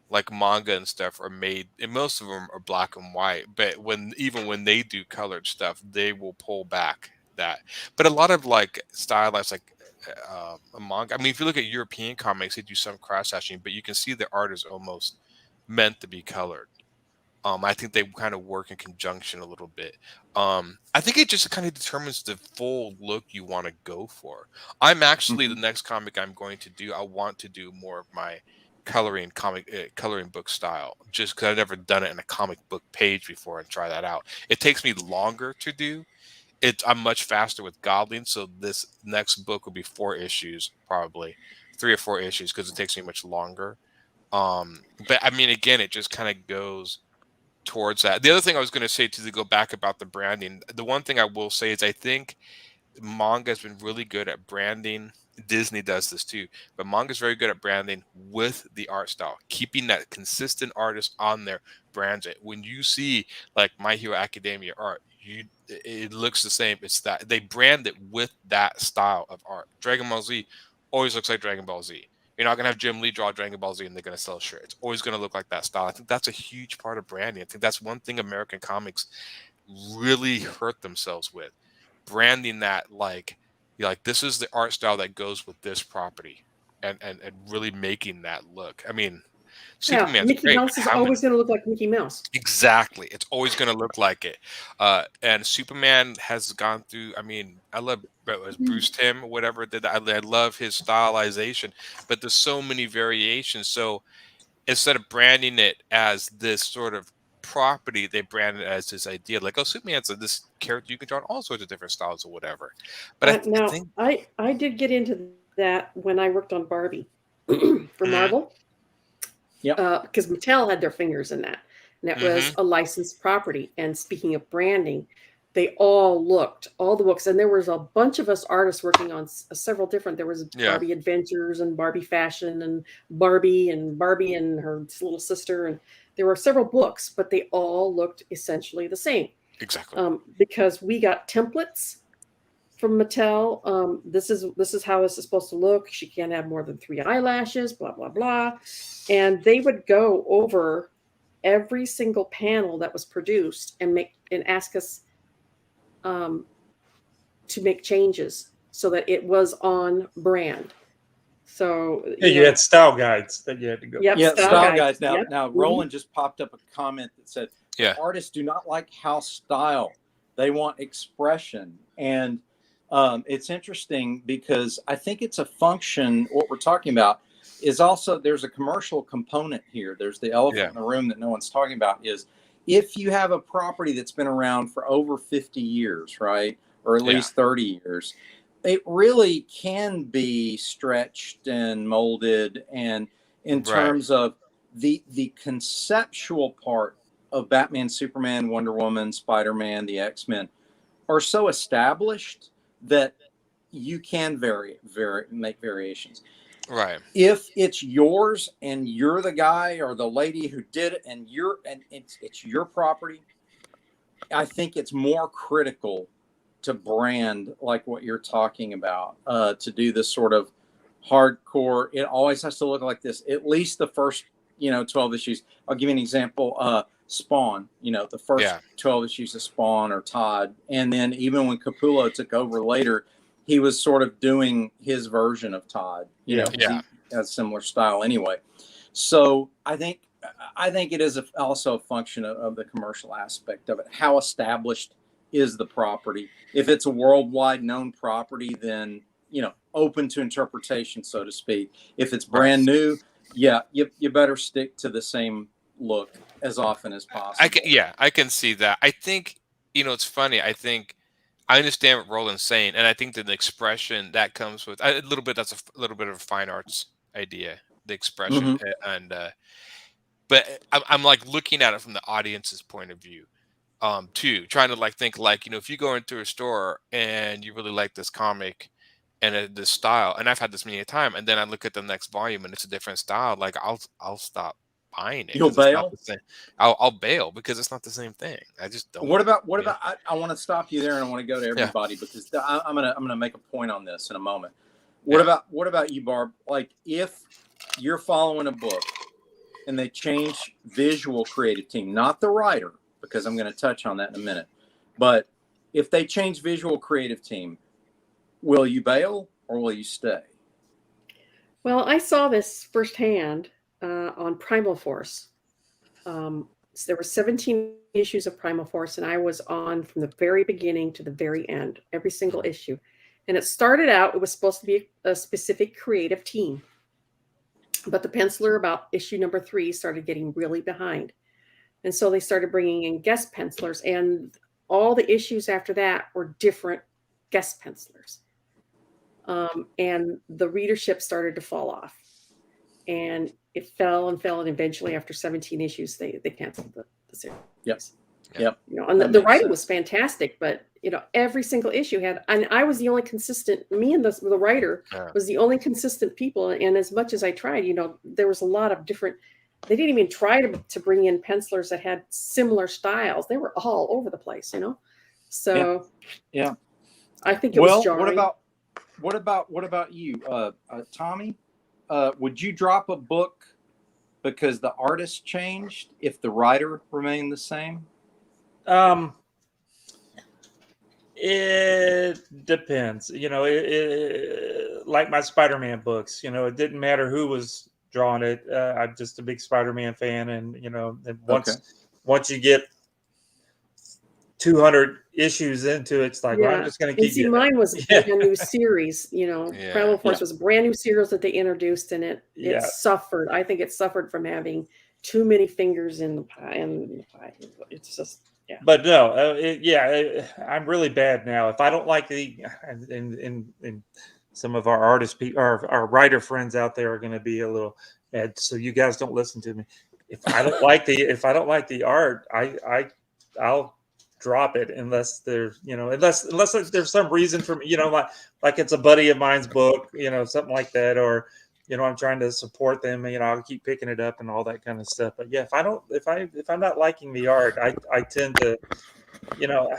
like manga and stuff are made, and most of them are black and white, but even when they do colored stuff, they will pull back that. But a lot of like stylized, like a manga, I mean, if you look at European comics, they do some cross hatching, but you can see the art is almost meant to be colored. I think they kind of work in conjunction a little bit. I think it just kind of determines the full look you want to go for. I'm actually, the next comic I'm going to do, I want to do more of my coloring book style, just because I've never done it in a comic book page before, and try that out. It takes me longer to do. I'm much faster with Godling, so this next book will be 4 issues, probably 3 or 4 issues, because it takes me much longer. But I mean, again, it just kind of goes towards that. The other thing I was going to say, to go back about the branding, the one thing I will say is I think manga has been really good at branding. Disney does this too, but manga is very good at branding with the art style, keeping that consistent artist on there, brands it. When you see like My Hero Academia art, it looks the same. It's that they brand it with that style of art. Dragon Ball Z always looks like Dragon Ball Z. You're not gonna have Jim Lee draw Dragon Ball Z and they're gonna sell a shirt. It's always gonna look like that style. I think that's a huge part of branding. I think that's one thing American comics really hurt themselves with, branding that like this is the art style that goes with this property, and really making that look. I mean, Yeah, Superman's Mickey great. Mouse is How many? always going to look like Mickey Mouse. Exactly. It's always going to look like it. And Superman has gone through, I mean, I love Bruce Timm, whatever did that. I love his stylization, but there's so many variations. So instead of branding it as this sort of property, they brand it as this idea, like, oh, Superman's this character you can draw in all sorts of different styles or whatever. But I Now, think, I did get into that when I worked on Barbie for Marvel. Yep. Because Mattel had their fingers in that. And that was a licensed property. And speaking of branding, they all the books, and there was a bunch of us artists working on several different. There was Barbie Adventures and Barbie Fashion and Barbie and her little sister, and there were several books, but they all looked essentially the same. Exactly. Because we got templates from Mattel. This is how it's supposed to look. She can't have more than 3 eyelashes. Blah blah blah, and they would go over every single panel that was produced and ask us to make changes so that it was on brand. So you had style guides that you had to go. Yep, Yeah, style guides. Now, Yep. now Roland just popped up a comment that said, artists do not like house style. They want expression. And it's interesting because I think it's a function. What we're talking about is also, there's a commercial component here. There's the elephant in the room that no one's talking about, is if you have a property that's been around for over 50 years, right? Or at least 30 years, it really can be stretched and molded. And in terms of the conceptual part of Batman, Superman, Wonder Woman, Spider-Man, the X-Men are so established that you can make variations. Right. If it's yours and you're the guy or the lady who did it and it's your property, I think it's more critical to brand like what you're talking about, to do this sort of hardcore. It always has to look like this, at least the first 12 issues. I'll give you an example. Spawn, the first 12 issues of Spawn or Todd, and then even when Capullo took over later, he was sort of doing his version of Todd. He has a similar style anyway. So I think it is also a function of the commercial aspect of it. How established is the property? If it's a worldwide known property, then open to interpretation, so to speak. If it's brand new, you better stick to the same look as often as possible. I can see that. I think it's funny. I think I understand what Roland's saying, and I think that the expression that comes with a little bit, that's a little bit of a fine arts idea, the expression, and but I'm like looking at it from the audience's point of view, too, trying to like think like if you go into a store and you really like this comic and this style, and I've had this many a time, and then I look at the next volume and it's a different style, like I'll stop buying it. You'll 'cause it's not bail? the same. I'll bail because it's not the same thing. I just don't. What about Yeah. I want to stop you there, and I want to go to Yeah. everybody because I'm gonna make a point on this in a moment. What about you, Barb? Like, if you're following a book and they change visual creative team, not the writer, because I'm going to touch on that in a minute, but if they change visual creative team, will you bail or will you stay? Well, I saw this firsthand on Primal Force. So there were 17 issues of Primal Force, and I was on from the very beginning to the very end, every single issue. And it started out, it was supposed to be a specific creative team. But the penciler about issue number 3 started getting really behind. And so they started bringing in guest pencilers, and all the issues after that were different guest pencilers. And the readership started to fall off. And it fell and fell, and eventually after 17 issues, they canceled the series. Yes. Yeah. Yep. You know, and That the makes writing sense. was fantastic, but you know, every single issue had, and I was the only consistent, me and the writer was the only consistent people. And as much as I tried, you know, there was a lot of different, they didn't even try to bring in pencilers that had similar styles. They were all over the place, you know? So Yeah. I think it was Well, jarring. what about you, Tommy? Would you drop a book because the artist changed if the writer remained the same? It depends. You know, like my Spider-Man books, you know, it didn't matter who was drawing it. I'm just a big Spider-Man fan. And, you know, and once you get 200 issues into it, it's like, well, I'm just going to keep see, mine was a new series, you know. Yeah. Primal Force was a brand new series that they introduced, and it suffered. I think it suffered from having too many fingers in the pie. It's just, yeah. But no, I'm really bad now. If I don't like and some of our our writer friends out there are going to be a little mad. So you guys don't listen to me. If I don't like the art, I'll drop it unless there's, you know, unless there's some reason for me, you know, like it's a buddy of mine's book, you know, something like that, or, you know, I'm trying to support them, you know, I'll keep picking it up and all that kind of stuff. But yeah, if I'm not liking the art, I tend to, you know,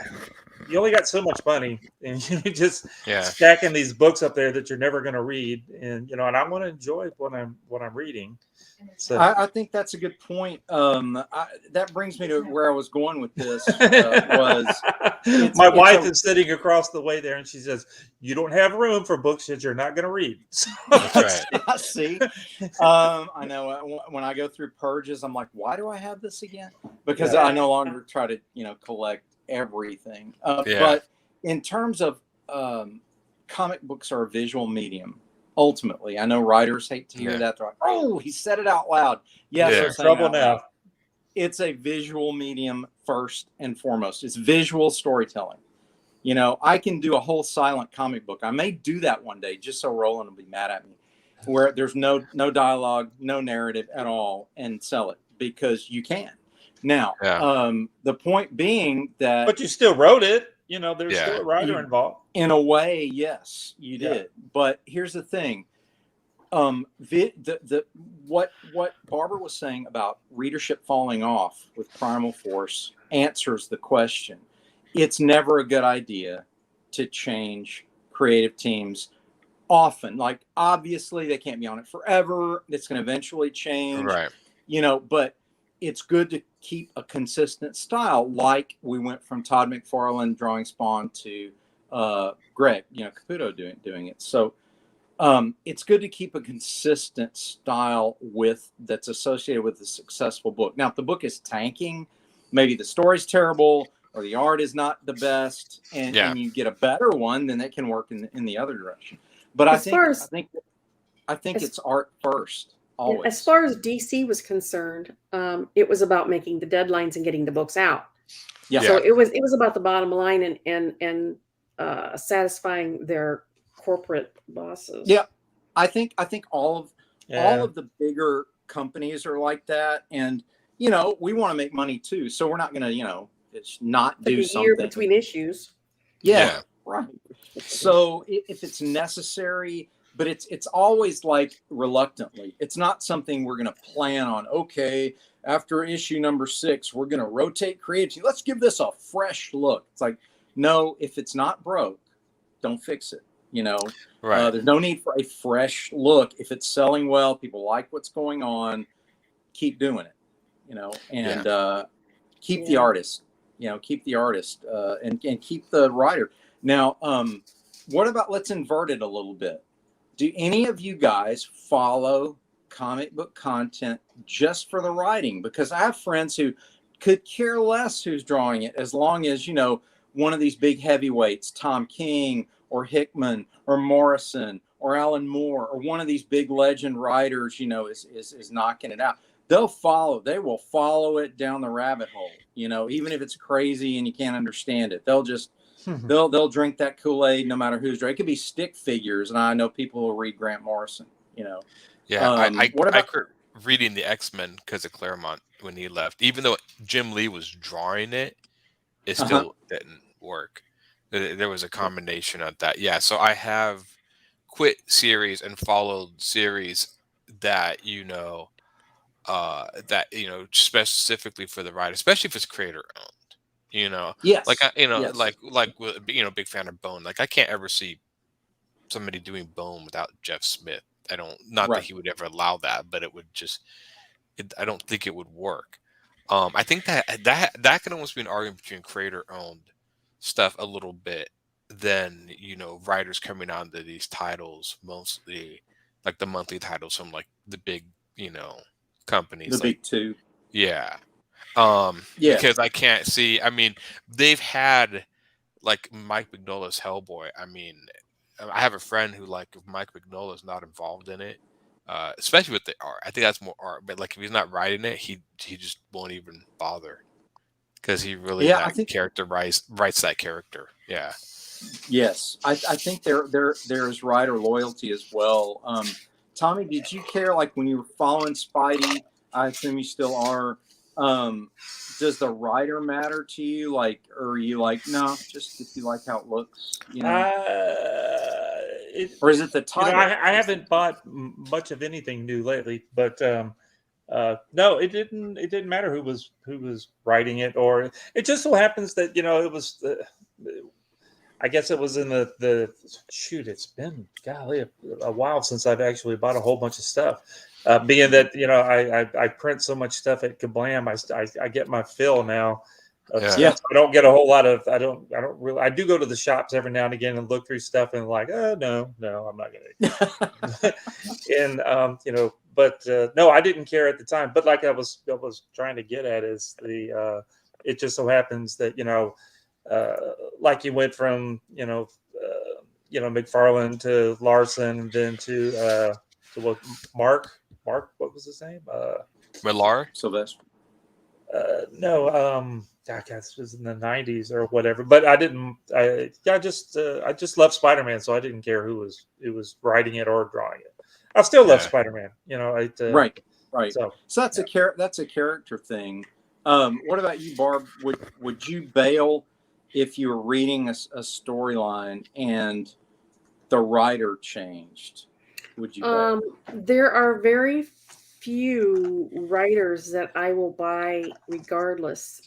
you only got so much money, and you just stacking these books up there that you're never going to read, and you know, and I want to enjoy what I'm reading. So I think that's a good point. That brings me to where I was going with this. My wife is sitting across the way there, and she says, "You don't have room for books that you're not going to read." So, that's right. I see. I know when I go through purges, I'm like, why do I have this again? Because I no longer try to, you know, collect everything. But in terms of comic books are a visual medium. Ultimately, I know writers hate to hear that. They're like, "Oh, he said it out loud." Yes, I'm trouble now. It's a visual medium first and foremost. It's visual storytelling. You know, I can do a whole silent comic book. I may do that one day, just so Roland will be mad at me, where there's no dialogue, no narrative at all, and sell it because you can. Now, the point being that, but you still wrote it. You know, there's still a writer involved. In a way, yes, you did. But here's the thing. What Barbara was saying about readership falling off with Primal Force answers the question. It's never a good idea to change creative teams often. Like, obviously, they can't be on it forever. It's going to eventually change. Right. You know, but it's good to keep a consistent style. Like we went from Todd McFarlane drawing Spawn to Greg, you know, Caputo doing it. So it's good to keep a consistent style that's associated with a successful book. Now, if the book is tanking, maybe the story's terrible or the art is not the best, and you get a better one, then that can work in the other direction. But I think it's art first. Always. As far as DC was concerned, it was about making the deadlines and getting the books out. Yeah. So it was about the bottom line and satisfying their corporate bosses. Yeah, I think all of the bigger companies are like that, and you know, we want to make money too, so we're not going to, you know, it's not like do something. Year between issues. Yeah, right. So if it's necessary but it's always like reluctantly. It's not something we're going to plan on. Okay, after issue number 6, we're going to rotate creativity. Let's give this a fresh look. It's like, no, if it's not broke, don't fix it. Right. There's no need for a fresh look. If it's selling well, people like what's going on, keep doing it. And keep the artist. Keep the artist and keep the writer. Now, what about, let's invert it a little bit. Do any of you guys follow comic book content just for the writing? Because I have friends who could care less who's drawing it, as long as, one of these big heavyweights, Tom King or Hickman or Morrison or Alan Moore, or one of these big legend writers, is knocking it out. They will follow it down the rabbit hole, even if it's crazy and you can't understand it. They'll drink that Kool-Aid no matter who's drawing. It could be stick figures, and I know people will read Grant Morrison. Yeah, what about I quit reading the X-Men because of Claremont when he left. Even though Jim Lee was drawing it, it still didn't work. There was a combination of that. Yeah, so I have quit series and followed series that specifically for the writer, especially if it's creator owned. Yes. Big fan of Bone. Like, I can't ever see somebody doing Bone without Jeff Smith. That he would ever allow that, but it would I don't think it would work. I think that can almost be an argument between creator owned stuff a little bit than writers coming onto these titles, mostly like the monthly titles from like the big companies, the big two. Yeah. Because I can't see. I mean, they've had like Mike Mignola's Hellboy. I mean, I have a friend who, like, if Mike Mignola is not involved in it, especially with the art, I think that's more art. But like, if he's not writing it, he just won't even bother, because he really I think character writes that character. Yeah. Yes, I think there's writer loyalty as well. Tommy, did you care, like, when you were following Spidey? I assume you still are. Does the writer matter to you? Like, or are you like, no, just if you like how it looks, or is it the title? I haven't bought much of anything new lately, but no, it didn't matter who was writing it, or it just so happens that it was. I guess it was in the shoot. It's been a while since I've actually bought a whole bunch of stuff. Being that I print so much stuff at Kablam, I get my fill now. I don't get a whole lot of. I don't really. I do go to the shops every now and again and look through stuff and like, oh no, I'm not gonna. And but no, I didn't care at the time. But like I was trying to get at is it just so happens that like you went from McFarlane to Larson, and then to what, Mark, what was his name? Millar? Sylvester. No, this was in the 90s or whatever. But I just love Spider-Man, so I didn't care who was writing it or drawing it. I still love Spider-Man. Right. So that's a character thing. What about you, Barb? Would you bail if you were reading a storyline and the writer changed? Would you bail? There are very few writers that I will buy regardless.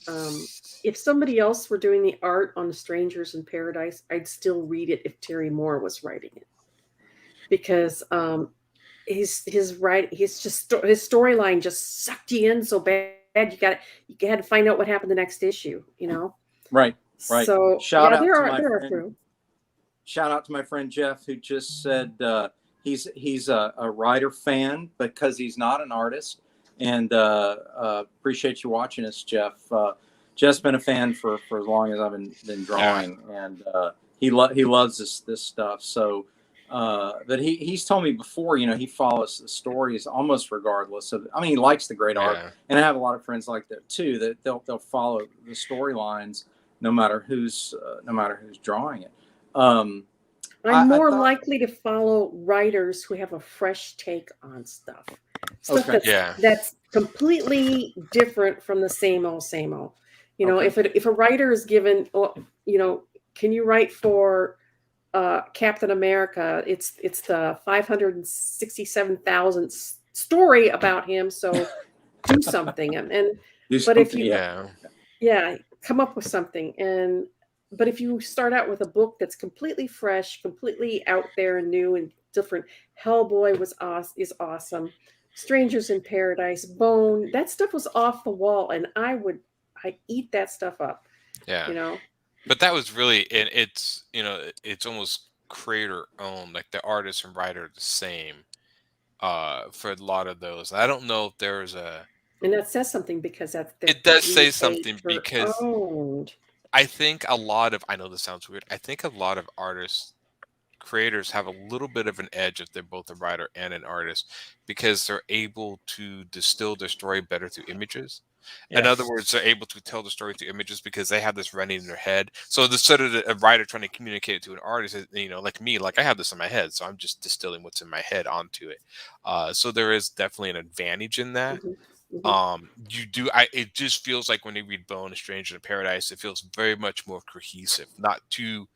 If somebody else were doing the art on Strangers in Paradise, I'd still read it if Terry Moore was writing it, because his storyline just sucked you in so bad. You had to find out what happened the next issue. Right. So Shout out there to are a few. Shout out to my friend Jeff, who just said he's a writer fan because he's not an artist. And appreciate you watching us, Jeff. Jeff's been a fan for as long as I've been drawing, and he loves this stuff. So, but he's told me before, he follows the stories almost regardless of. I mean, he likes the great art, and I have a lot of friends like that too. That they'll follow the storylines no matter who's drawing it. I'm more likely to follow writers who have a fresh take on stuff. That's completely different from the same old. If a writer is given, can you write for Captain America. It's the 567,000th story about him. So do something. And Do but if something, you Yeah. come up with something. But if you start out with a book that's completely fresh, completely out there and new and different, Hellboy is awesome. Strangers in Paradise, Bone, that stuff was off the wall, and I eat that stuff up, Yeah. you know. But that was really, and it's, it's almost creator owned. Like the artist and writer are the same for a lot of those. I don't know if there's And that says something because they're it does say something creator because owned. I think a lot of, I know this sounds weird. I think a lot of artists, creators have a little bit of an edge if they're both a writer and an artist because they're able to distill their story better through images. In other yes. words, they're able to tell the story through images because they have this running in their head. So the sort of a writer trying to communicate it to an artist, like me, like I have this in my head, so I'm just distilling what's in my head onto it. So there is definitely an advantage in that. Mhm, mhm. It just feels like when you read Bone, A Stranger in Paradise, it feels very much more cohesive, not two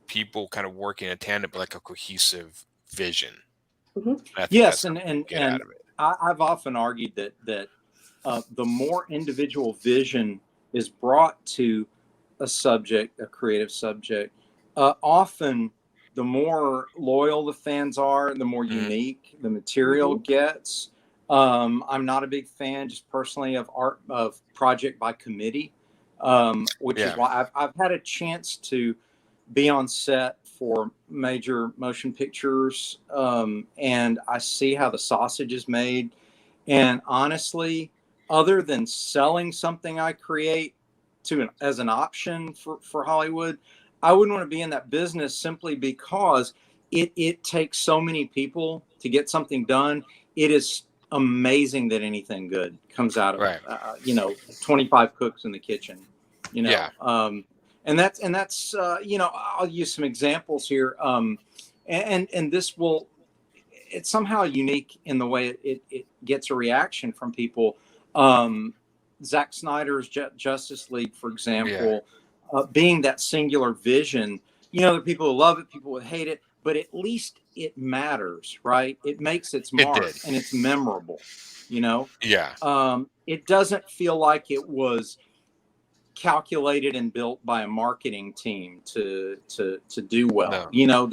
people kind of working in tandem, but like a cohesive vision. Mhm. I think Yes, that's what and you get out of it. I've often argued that the more individual vision is brought to a subject, a creative subject, often the more loyal the fans are, the more Mhm. unique the material Mhm. gets. I'm not a big fan, just personally, of project by committee, which is Yeah. why I've had a chance to be on set for major motion pictures, and I see how the sausage is made. And honestly, other than selling something I create as an option for Hollywood, I wouldn't want to be in that business simply because it takes so many people to get something done. It is amazing that anything good comes out of Right. 25 cooks in the kitchen. You Yeah. know, and that's I'll use some examples here, and this will it's somehow unique in the way it gets a reaction from people. Zack Snyder's Justice League, for Yeah. example, being that singular vision. There are people who love it, people who hate it, but at least it matters, right? It makes its It mark did. and it's memorable. You know, Yeah. it doesn't feel like it was calculated and built by a marketing team to do well. No.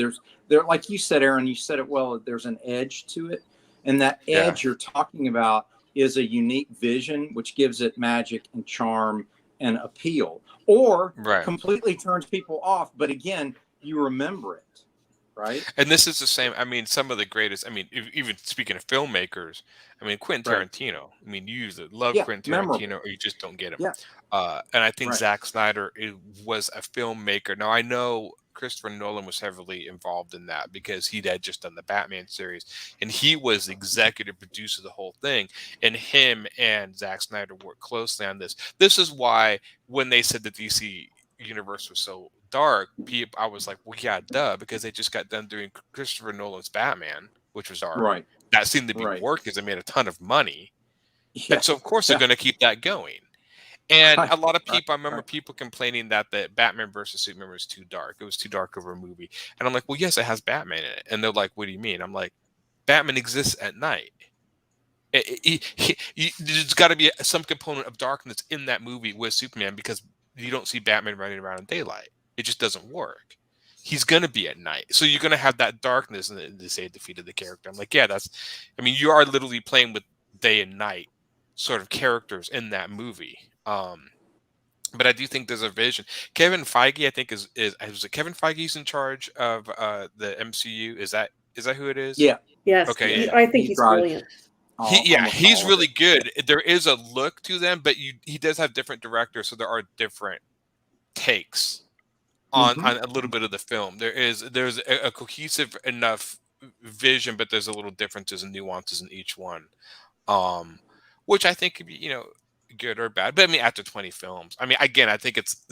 There, like you said, Aaron, you said it well. There's an edge to it, and that Yeah. edge you're talking about is a unique vision, which gives it magic and charm and appeal, or Right. completely turns people off. But again, you remember it, right? And this is the same. I mean, some of the greatest. I mean, even speaking of filmmakers, I mean, Quentin Right. Tarantino. I mean, you either love Yeah, Quentin memorable. Tarantino or you just don't get him. Yeah, And I think right. Zack Snyder was a filmmaker. Now I know Christopher Nolan was heavily involved in that because he had just done the Batman series, and he was the executive producer of the whole thing. And him and Zack Snyder worked closely on this. This is why when they said the DC universe was so dark, I was like, well, yeah, duh, because they just got done doing Christopher Nolan's Batman, which was dark. Right. That seemed to be Right. work because they made a ton of money. Yeah. And so, of course, they're Yeah. going to keep that going. And Right. a lot of Right. people, I remember Right. people complaining that the Batman versus Superman was too dark. It was too dark of a movie. And I'm like, well, yes, it has Batman in it. And they're like, what do you mean? I'm like, Batman exists at night. There's got to be some component of darkness in that movie with Superman because you don't see Batman running around in daylight. It just doesn't work. He's going to be at night. So you're going to have that darkness and they say defeated the character. I'm like, yeah, you are literally playing with day and night sort of characters in that movie. But I do think there's a vision. Kevin Feige, I think is it Kevin Feige's in charge of the MCU? Is that who it is? Yeah. Yes, Okay, Yeah. yeah. Yeah. I think He he's drives brilliant. almost He's all of really it. good. There is a look to them, but he does have different directors, so there are different takes on Mm-hmm. a little bit of the film. There's a cohesive enough vision, but there's a little differences and nuances in each one. Which I think could be, good or bad. But I mean, after 20 films, I mean, again, I think it's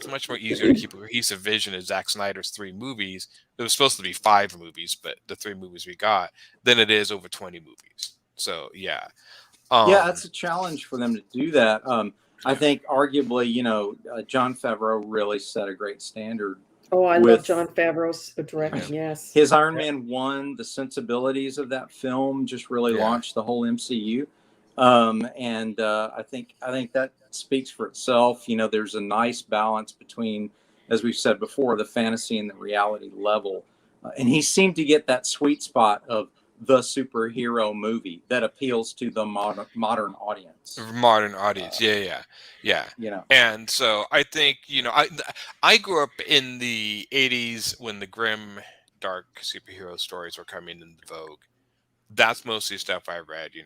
much more easier to keep a cohesive vision of Zack Snyder's 3 movies. It was supposed to be 5 movies, but the 3 movies we got, than it is over 20 movies. So yeah. Yeah, that's a challenge for them to do that. I think arguably, John Favreau really set a great standard Oh, I love with Jon Favreau's direction. Yes. his Iron Man 1, the sensibilities of that film just really Yeah. launched the whole MCU. And I think that speaks for itself. You know, there's a nice balance between, as we've said before, the fantasy and the reality level. And he seemed to get that sweet spot of the superhero movie that appeals to the modern audience. Modern audience. Yeah. You know, And so I think, I grew up in the 80s when the grim, dark superhero stories were coming into vogue. That's mostly stuff I read, yeah.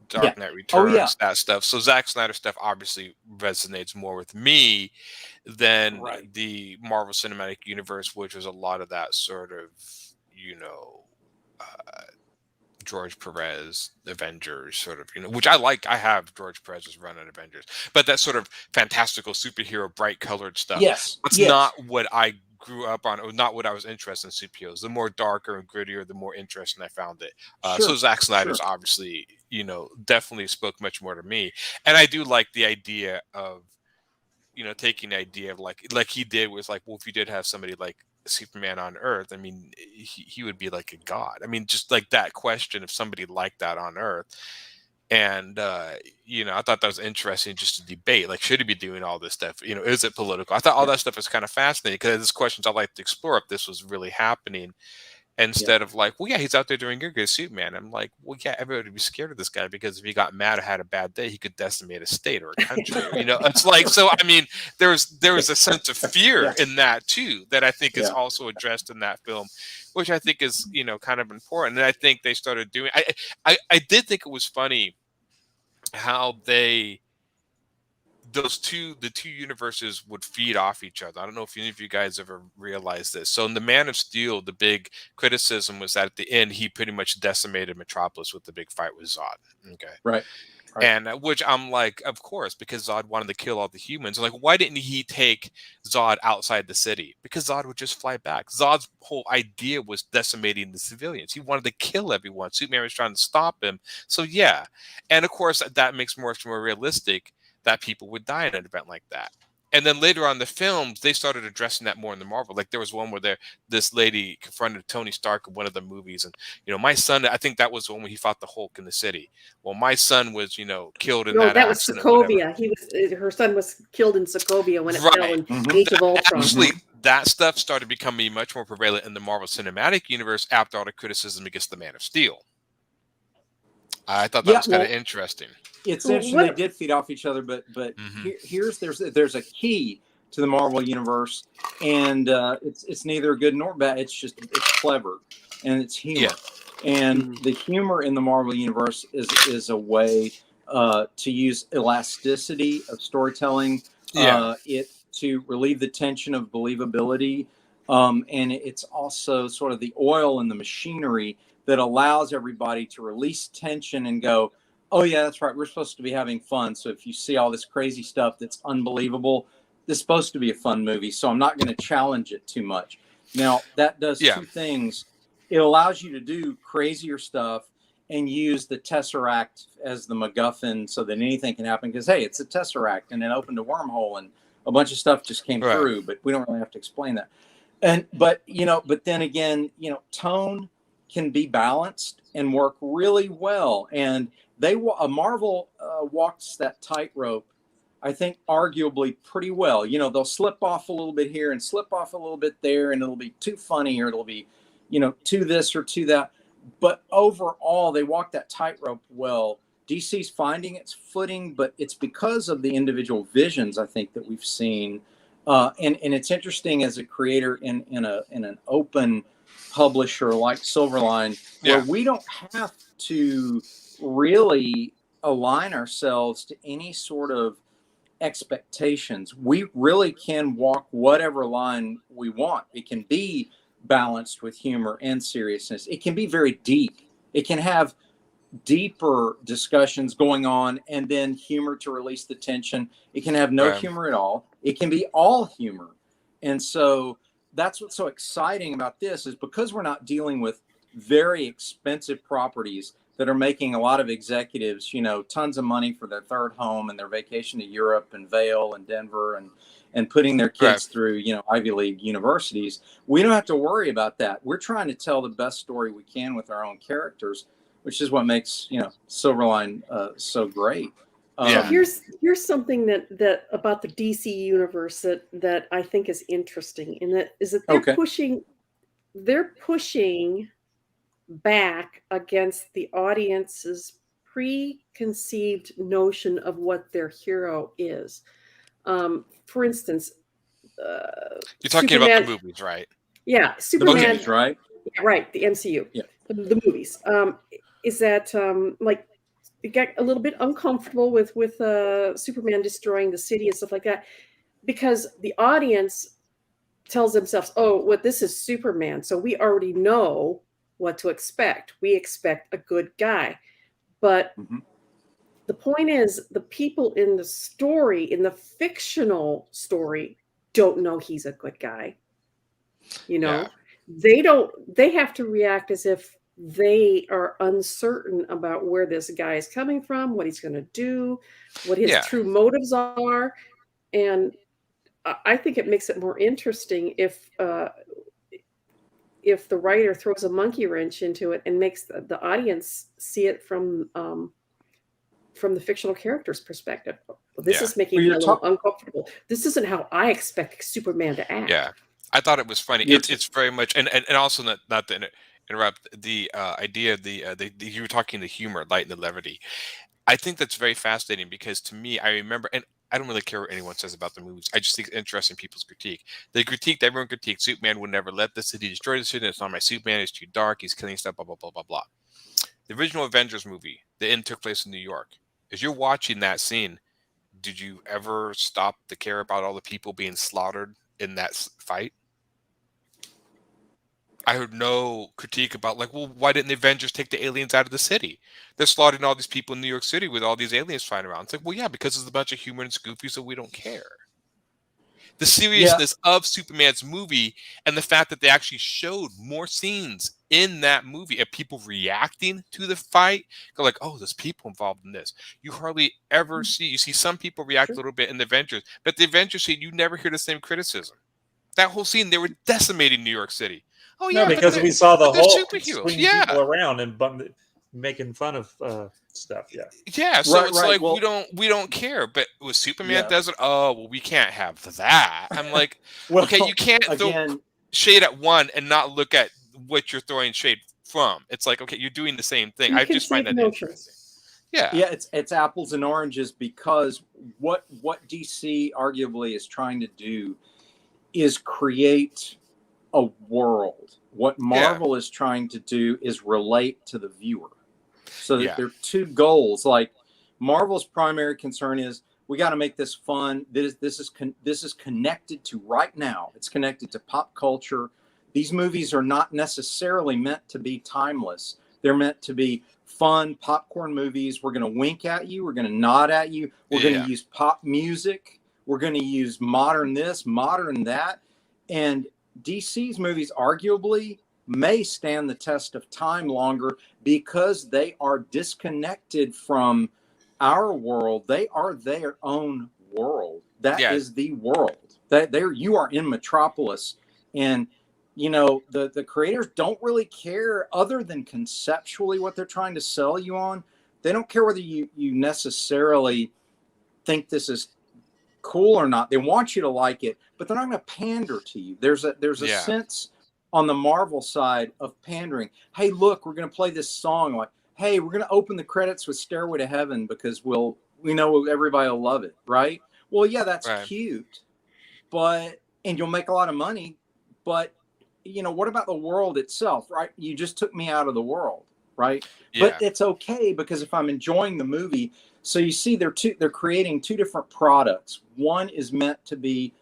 Dark Knight Oh yeah. Returns, that stuff. So Zack Snyder stuff obviously resonates more with me than Right. the Marvel Cinematic Universe, which was a lot of that sort of, uh, George Perez Avengers sort of, which I like. I have George Perez's run on Avengers, but that sort of fantastical superhero, bright colored stuff. Yes. That's Yes. not what I grew up on, or not what I was interested in superheroes. The more darker and grittier, the more interesting I found it. Sure. So Zack Snyder's Sure. obviously, definitely spoke much more to me. And I do like the idea of, taking the idea of like he did was like, well, if you did have somebody like Superman on Earth, I mean, he would be like a god. I mean, just like that question of somebody like that on Earth. And, I thought that was interesting just to debate, like, should he be doing all this stuff? Is it political? I thought all that stuff is kind of fascinating because there's questions I'd like to explore if this was really happening. Instead of like, well, yeah, he's out there doing good, Superman. I'm like, well, yeah, everybody would be scared of this guy because if he got mad or had a bad day, he could decimate a state or a country. It's like, so I mean, there was a sense of fear in that too that I think is also addressed in that film, which I think is kind of important. And I think they started doing. I did think it was funny how the two universes would feed off each other. I don't know if any of you guys ever realized this. So in the Man of Steel, the big criticism was that at the end he pretty much decimated Metropolis with the big fight with Zod. Okay. Right. And which I'm like, of course, because Zod wanted to kill all the humans. Like, why didn't he take Zod outside the city? Because Zod would just fly back. Zod's whole idea was decimating the civilians. He wanted to kill everyone. Superman was trying to stop him. So yeah, and of course that makes much more realistic that people would die in an event like that. And then later on in the films, they started addressing that more in the Marvel. Like there was one where this lady confronted Tony Stark in one of the movies, and my son. I think that was the one when he fought the Hulk in the city. Well, my son was killed in that was accident. Sokovia. Her son was killed in Sokovia when it fell in Age of Ultron. Actually, that stuff started becoming much more prevalent in the Marvel Cinematic Universe after all the criticism against the Man of Steel. I thought that was kind of interesting. It's interesting they did feed off each other, but there's a key to the Marvel universe, and it's neither good nor bad. It's clever, and it's humor. And the humor in the Marvel universe is a way to use elasticity of storytelling, to relieve the tension of believability, and it's also sort of the oil in the machinery that allows everybody to release tension and go, oh yeah, that's right, we're supposed to be having fun. So if you see all this crazy stuff that's unbelievable, this is supposed to be a fun movie, so I'm not going to challenge it too much. Now that does two things. It allows you to do crazier stuff and use the Tesseract as the MacGuffin so that anything can happen, because hey, it's a Tesseract and it opened a wormhole and a bunch of stuff just came through, but we don't really have to explain that. But then again, tone can be balanced and work really well. And Marvel walks that tightrope, I think, arguably pretty well. They'll slip off a little bit here and slip off a little bit there, and it'll be too funny, or it'll be, to this or to that. But overall, they walk that tightrope well. DC's finding its footing, but it's because of the individual visions, I think, that we've seen. And it's interesting as a creator in an open publisher like Silverline, where we don't have to really align ourselves to any sort of expectations. We really can walk whatever line we want. It can be balanced with humor and seriousness. It can be very deep. It can have deeper discussions going on and then humor to release the tension. It can have no humor at all. It can be all humor. And so that's what's so exciting about this, is because we're not dealing with very expensive properties that are making a lot of executives, tons of money for their third home and their vacation to Europe and Vail and Denver and putting their kids Right. through, you know, Ivy League universities. We don't have to worry about that. We're trying to tell the best story we can with our own characters, which is what makes, you know, Silverline so great. Yeah. Here's something that about the DC universe that I think is interesting, and that is that they're pushing back against the audience's preconceived notion of what their hero is. For instance, You're talking Superman, about the movies, right? Yeah, The Superman. movies, right? Yeah, right, the MCU. Yeah. The movies. Is that like it got a little bit uncomfortable with Superman destroying the city and stuff like that, because the audience tells themselves, "Oh, what this is Superman, so we already know what to expect. We expect a good guy." But the point is, the people in the story, in the fictional story, don't know he's a good guy. You know, they have to react as if they are uncertain about where this guy is coming from, what he's going to do, what his true motives are. And I think it makes it more interesting if the writer throws a monkey wrench into it and makes the audience see it from the fictional character's perspective. Well, this is making me a little uncomfortable. This isn't how I expect Superman to act. Yeah, I thought it was funny. It's very much, and also not to interrupt the idea of the you were talking the humor, light and the levity. I think that's very fascinating because to me, I remember, and I don't really care what anyone says about the movies. I just think it's interesting people's critique. Everyone critiqued Superman would never let the city destroy the city. It's not my Superman. It's too dark. He's killing stuff. Blah blah blah blah blah. The original Avengers movie, the end took place in New York. As you're watching that scene, did you ever stop to care about all the people being slaughtered in that fight? I heard no critique about, like, well, why didn't the Avengers take the aliens out of the city? They're slaughtering all these people in New York City with all these aliens flying around. It's like, well, yeah, because it's a bunch of humor and it's goofy, so we don't care. The seriousness of Superman's movie and the fact that they actually showed more scenes in that movie of people reacting to the fight, go like, oh, there's people involved in this. You hardly ever see. You see some people react a little bit in the Avengers, but the Avengers scene, you never hear the same criticism. That whole scene, they were decimating New York City. Oh yeah, because we saw the Hulk superheroes, swinging people around and making fun of stuff. Yeah. So it's like, well, we don't care. But with Superman does it. Oh well, we can't have that. I'm like, okay, you can't throw shade at one and not look at what you're throwing shade from. It's like, okay, you're doing the same thing. I just find that interesting. Yeah, it's apples and oranges, because what DC arguably is trying to do is create a world. What Marvel is trying to do is relate to the viewer. So that there are two goals. Like, Marvel's primary concern is, we got to make this fun. This is connected to right now. It's connected to pop culture. These movies are not necessarily meant to be timeless. They're meant to be fun popcorn movies. We're going to wink at you. We're going to nod at you. We're going to use pop music. We're going to use modern this, modern that. And DC's movies arguably may stand the test of time longer because they are disconnected from our world. They are their own world. That is the world. You are in Metropolis, and you know the creators don't really care, other than conceptually what they're trying to sell you on. They don't care whether you necessarily think this is cool or not. They want you to like it, but they're not going to pander to you. There's a sense on the Marvel side of pandering. Hey, look, we're going to play this song. Like, hey, we're going to open the credits with Stairway to Heaven because we know everybody will love it, right? Well, yeah, that's cute, and you'll make a lot of money, but you know, what about the world itself, right? You just took me out of the world, right? But it's okay, because if I'm enjoying the movie. So you see, they're creating two different products. One is meant to be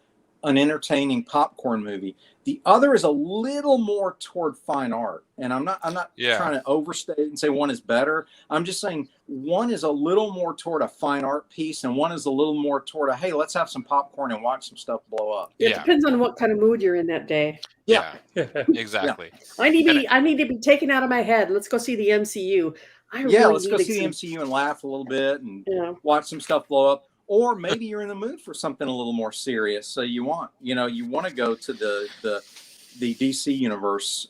an entertaining popcorn movie. The other is a little more toward fine art. And I'm not trying to overstate and say one is better. I'm just saying one is a little more toward a fine art piece, and one is a little more toward hey, let's have some popcorn and watch some stuff blow up. It depends on what kind of mood you're in that day. Yeah, exactly. I need to be taken out of my head. Let's go see the MCU. Let's go see the MCU and laugh a little bit and watch some stuff blow up. or maybe you're in the mood for something a little more serious. So you want to go to the DC universe.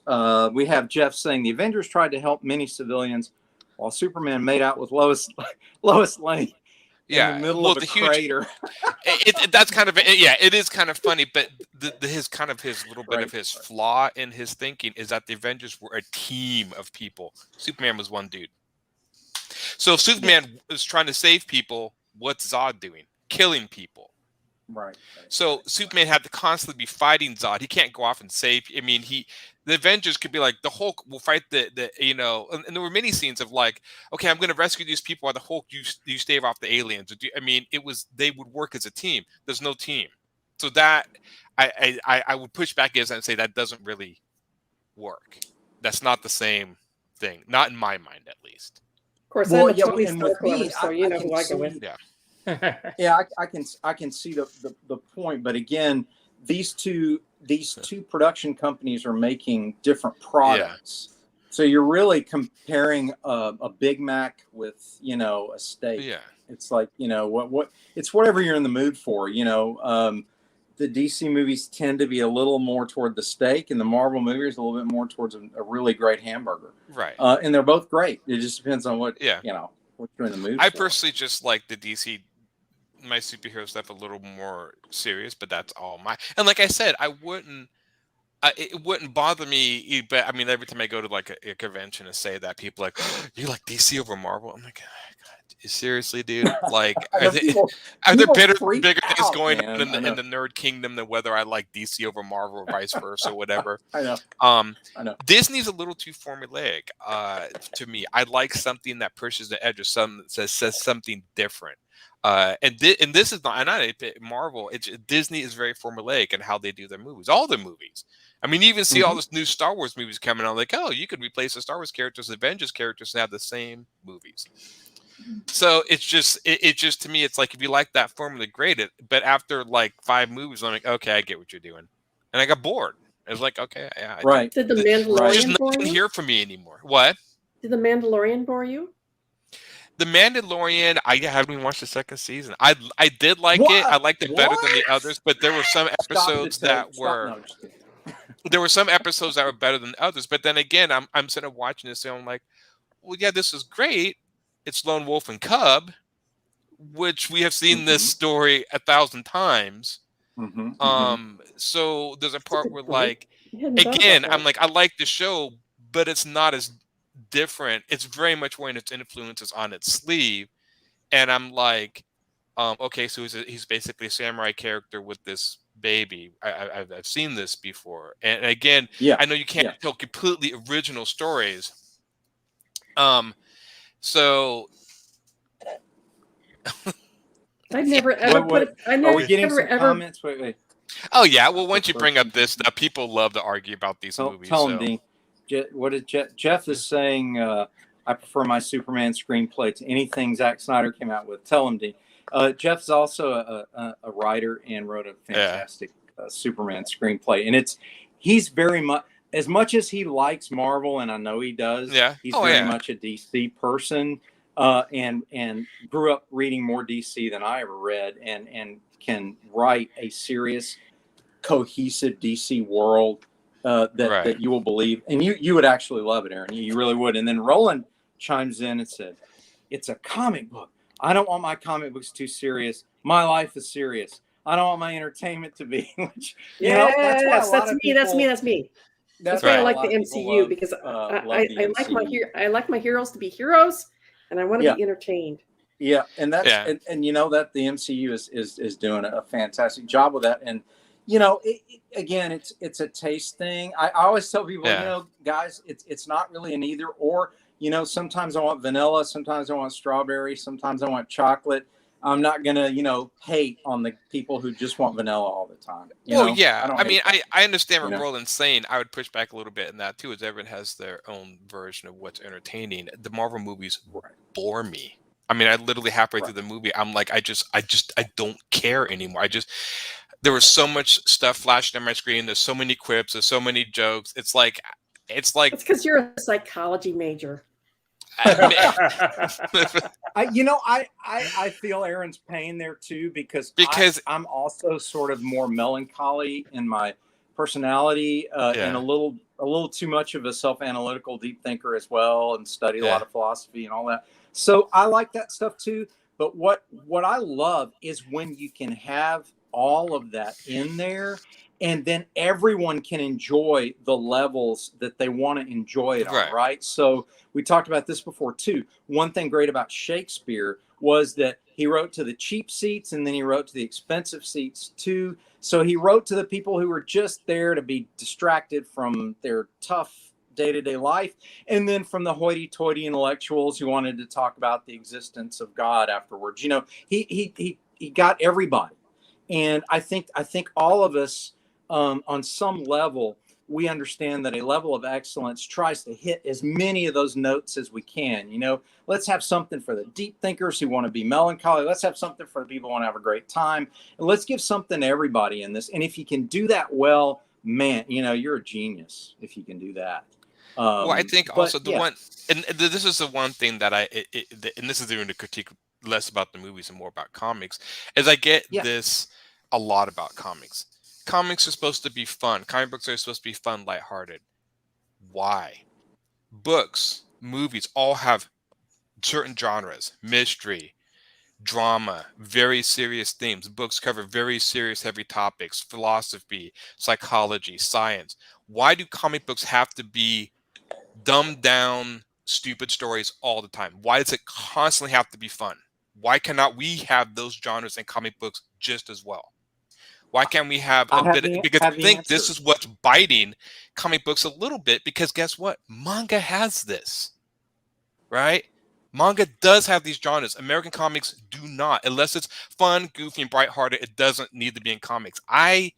We have Jeff saying the Avengers tried to help many civilians while Superman made out with Lois Lane in the middle of a crater. That's kind of it is kind of funny, but his little bit of his flaw in his thinking is that the Avengers were a team of people. Superman was one dude. So if Superman is trying to save people, what's Zod doing? Killing people. Right. So Superman had to constantly be fighting Zod. He can't go off and save. I mean, the Avengers could be like, the Hulk will fight and there were many scenes of like, okay, I'm going to rescue these people while the Hulk, you stave off the aliens. I mean, they would work as a team. There's no team. So that I would push back against that and say that doesn't really work. That's not the same thing. Not in my mind, at least. Of course, I'm a Tony Stark lover, so you know who I go with. Yeah. I can see the point, but again, these two production companies are making different products. So you're really comparing a Big Mac with a steak. Yeah. It's like what it's whatever you're in the mood for. The DC movies tend to be a little more toward the steak, and the Marvel movies a little bit more towards a really great hamburger. Right. And they're both great. It just depends on what what you're in the mood for. I personally just like the DC, my superhero stuff a little more serious, but that's all and like I said, it wouldn't bother me, but I mean, every time I go to like a convention and say that, people are like, oh, you like DC over Marvel? I'm like, God, seriously, dude? Like, are there bigger things going on in the nerd kingdom than whether I like DC over Marvel or vice versa, or whatever? I know. Disney's a little too formulaic to me. I like something that pushes the edge, or something that says something different. And this is not Marvel. Disney is very formulaic in how they do their movies. All their movies. I mean, you even see all this new Star Wars movies coming out. Like, oh, you could replace the Star Wars characters, Avengers characters, and have the same movies. So it's just to me, it's like, if you like that formula, great. But after like 5 movies, I'm like, okay, I get what you're doing, and I got bored. I was like, okay, yeah, right. Did the Mandalorian just nothing here for me anymore? What? Did the Mandalorian bore you? The Mandalorian, I haven't even watched the second season. I did like it. I liked it better than the others, but there were some episodes that were better than others. But then again, I'm sitting there watching this and I'm like, well, yeah, this is great. It's Lone Wolf and Cub, which we have seen this story 1,000 times. So there's a part where, like, again, I'm like, I like the show, but it's not as different. It's very much wearing its influences on its sleeve, and I'm like, okay, so he's basically a samurai character with this baby. I've seen this before, and again, I know you can't tell completely original stories. So I've never ever are we getting some comments? Wait. Oh yeah, well, once you bring up this stuff, people love to argue about these movies. Tell them, Dean. What did Jeff is saying? I prefer my Superman screenplay to anything Zack Snyder came out with. Tell him, Dean. Jeff's also a writer and wrote a fantastic Superman screenplay, and he's very much, as much as he likes Marvel, and I know he does. Yeah, he's very much a DC person, and grew up reading more DC than I ever read, and can write a serious, cohesive DC world. That you will believe, and you would actually love it, Aaron. You really would. And then Roland chimes in and said, "It's a comic book. I don't want my comic books too serious. My life is serious. I don't want my entertainment to be." Which, that's me. That's why I like the MCU, because I like my heroes to be heroes, and I want to be entertained. Yeah, and that's and you know that the MCU is doing a fantastic job with that. And again, it's a taste thing. I always tell people, guys, it's not really an either or. Sometimes I want vanilla, sometimes I want strawberry, sometimes I want chocolate. I'm not gonna, hate on the people who just want vanilla all the time. I understand what Roland's saying. I would push back a little bit in that too, as everyone has their own version of what's entertaining. The Marvel movies bore me. I mean, I literally halfway through the movie, I'm like, I don't care anymore. There was so much stuff flashing on my screen. There's so many quips. There's so many jokes. It's like. It's because you're a psychology major. I feel Aaron's pain there too, because I'm also sort of more melancholy in my personality, and a little too much of a self-analytical deep thinker as well, and studied a lot of philosophy and all that. So I like that stuff too. But what I love is when you can have all of that in there, and then everyone can enjoy the levels that they want to enjoy it on, right? So we talked about this before too. One thing great about Shakespeare was that he wrote to the cheap seats, and then he wrote to the expensive seats too. So he wrote to the people who were just there to be distracted from their tough day-to-day life, and then from the hoity-toity intellectuals who wanted to talk about the existence of God afterwards. You know, he got everybody. And I think all of us, on some level, we understand that a level of excellence tries to hit as many of those notes as we can. You know, let's have something for the deep thinkers who want to be melancholy. Let's have something for the people who want to have a great time. And let's give something to everybody in this. And if you can do that well, man, you know, you're a genius if you can do that. Well, I think also one, and this is the one thing that and this is even a critique less about the movies and more about comics, is I get this a lot about comics. Comics are supposed to be fun. Comic books are supposed to be fun, lighthearted. Why? Books, movies all have certain genres: mystery, drama, very serious themes. Books cover very serious, heavy topics: philosophy, psychology, science. Why do comic books have to be dumbed down, stupid stories all the time? Why does it constantly have to be fun? Why cannot we have those genres in comic books just as well? Why can't we have a bit? Because I think this is what's biting comic books a little bit, because guess what? Manga has this, right? Manga does have these genres. American comics do not. Unless it's fun, goofy, and bright-hearted, it doesn't need to be in comics. I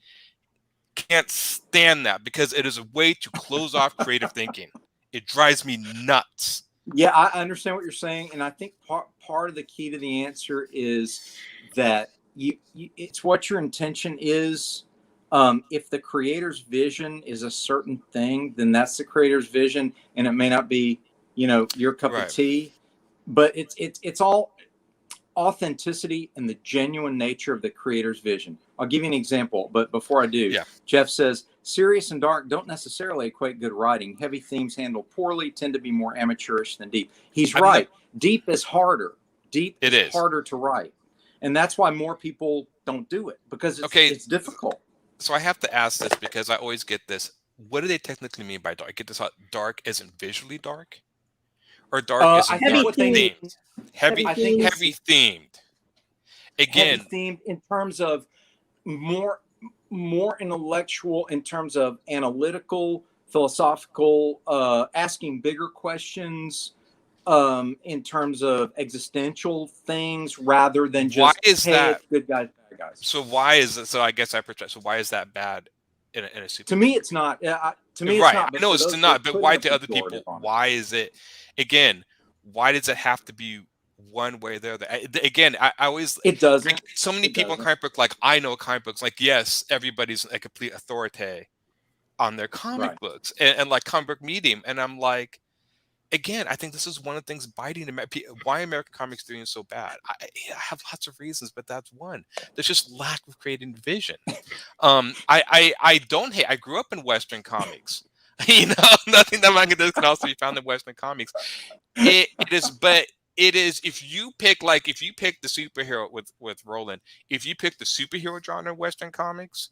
can't stand that, because it is a way to close off creative thinking. It drives me nuts. Yeah, I understand what you're saying, and I think part of the key to the answer is that it's what your intention is. If the creator's vision is a certain thing, then that's the creator's vision, and it may not be, you know, your cup of tea. But it's all authenticity and the genuine nature of the creator's vision. I'll give you an example, but before I do, Jeff says, serious and dark don't necessarily equate good writing. Heavy themes handled poorly tend to be more amateurish than deep. He's right. Deep is harder. Deep is harder to write. And that's why more people don't do it, because it's difficult. So I have to ask this, because I always get this. What do they technically mean by dark? I get this out. Dark isn't visually dark? Or dark isn't dark themed? Heavy themed. Again, heavy themed in terms of more intellectual, in terms of analytical, philosophical, asking bigger questions, in terms of existential things, rather than just, why is that good guys, bad guys. So why is it? So I guess I project. So why is that bad in a super? To me, it's not. To me, right. It's not. No, it's not. But why to other people? Why is it? Again, why does it have to be one way or the other? Again, I always. It doesn't. So many people in comic book, like, I know comic books. Like, yes, everybody's a complete authority on their comic books and like comic book medium, and I'm like, again, I think this is one of the things biting why American comics doing so bad. I have lots of reasons, but that's one. There's just lack of creative vision. I don't hate. I grew up in Western comics. You know, nothing that manga does can also be found in Western comics. It is if you pick the superhero with Roland, if you pick the superhero genre in Western comics,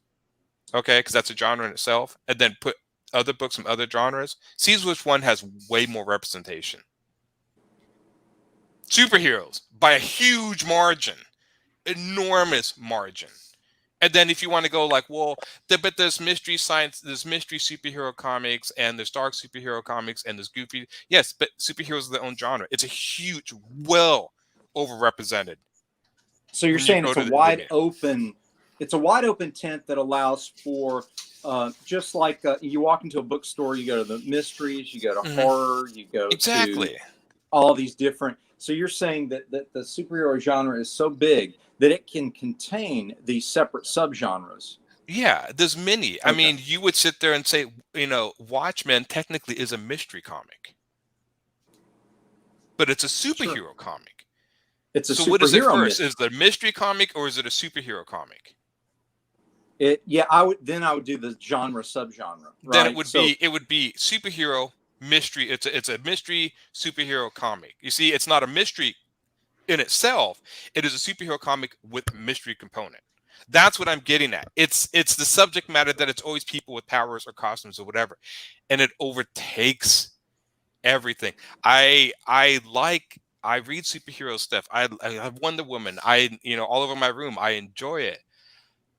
okay, because that's a genre in itself, and then put other books from other genres, sees which one has way more representation. Superheroes by a huge margin, enormous margin. And then if you want to go like, well, but there's mystery science, there's mystery superhero comics, and there's dark superhero comics, and there's goofy. Yes, but superheroes are their own genre. It's a huge, well overrepresented. So you're saying it's a wide open tent that allows for, just like you walk into a bookstore, you go to the mysteries, you go to horror, you go to all these different. So you're saying that the superhero genre is so big that it can contain these separate subgenres. Yeah, there's many. Okay. I mean, you would sit there and say, you know, Watchmen technically is a mystery comic. but it's a superhero comic. It's a So what is it superhero first? mystery. Is it a mystery comic or is it a superhero comic? I would do the genre subgenre. Right? Then it would be superhero mystery. It's a mystery superhero comic. You see, it's not a mystery in itself. It is a superhero comic with mystery component. That's what I'm getting at. It's the subject matter that it's always people with powers or costumes or whatever, and it overtakes everything. I read superhero stuff. I have Wonder Woman. All over my room. I enjoy it,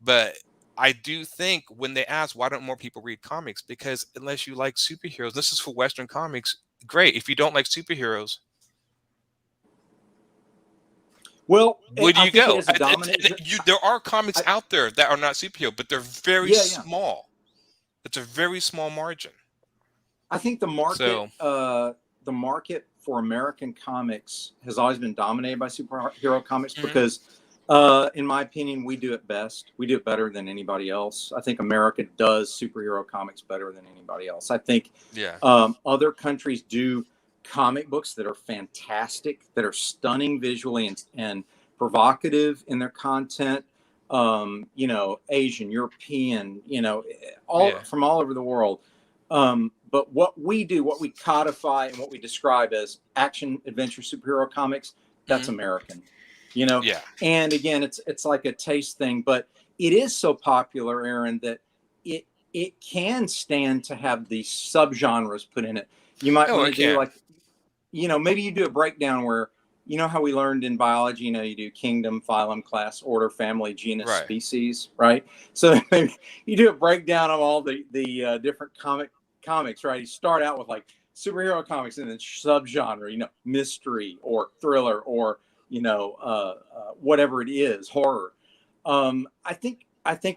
but I do think when they ask why don't more people read comics, because unless you like superheroes, this is for Western comics. Great. If you don't like superheroes, well, where do I you think go? it is a dominant. There are comics out there that are not superhero, but they're very small. It's a very small margin. I think the market for American comics has always been dominated by superhero comics because, in my opinion, we do it best. We do it better than anybody else. I think America does superhero comics better than anybody else. I think other countries do comic books that are fantastic, that are stunning visually and provocative in their content. Asian, European, from all over the world. But what we do, what we codify and what we describe as action adventure superhero comics, that's American, And again, it's like a taste thing, but it is so popular, Aaron, that it can stand to have these subgenres put in it. You might want to do maybe you do a breakdown where, how we learned in biology, you do kingdom, phylum, class, order, family, genus, species, right? So maybe you do a breakdown of all the different comics, right? You start out with like superhero comics and then subgenre, mystery or thriller or, whatever it is, horror. I think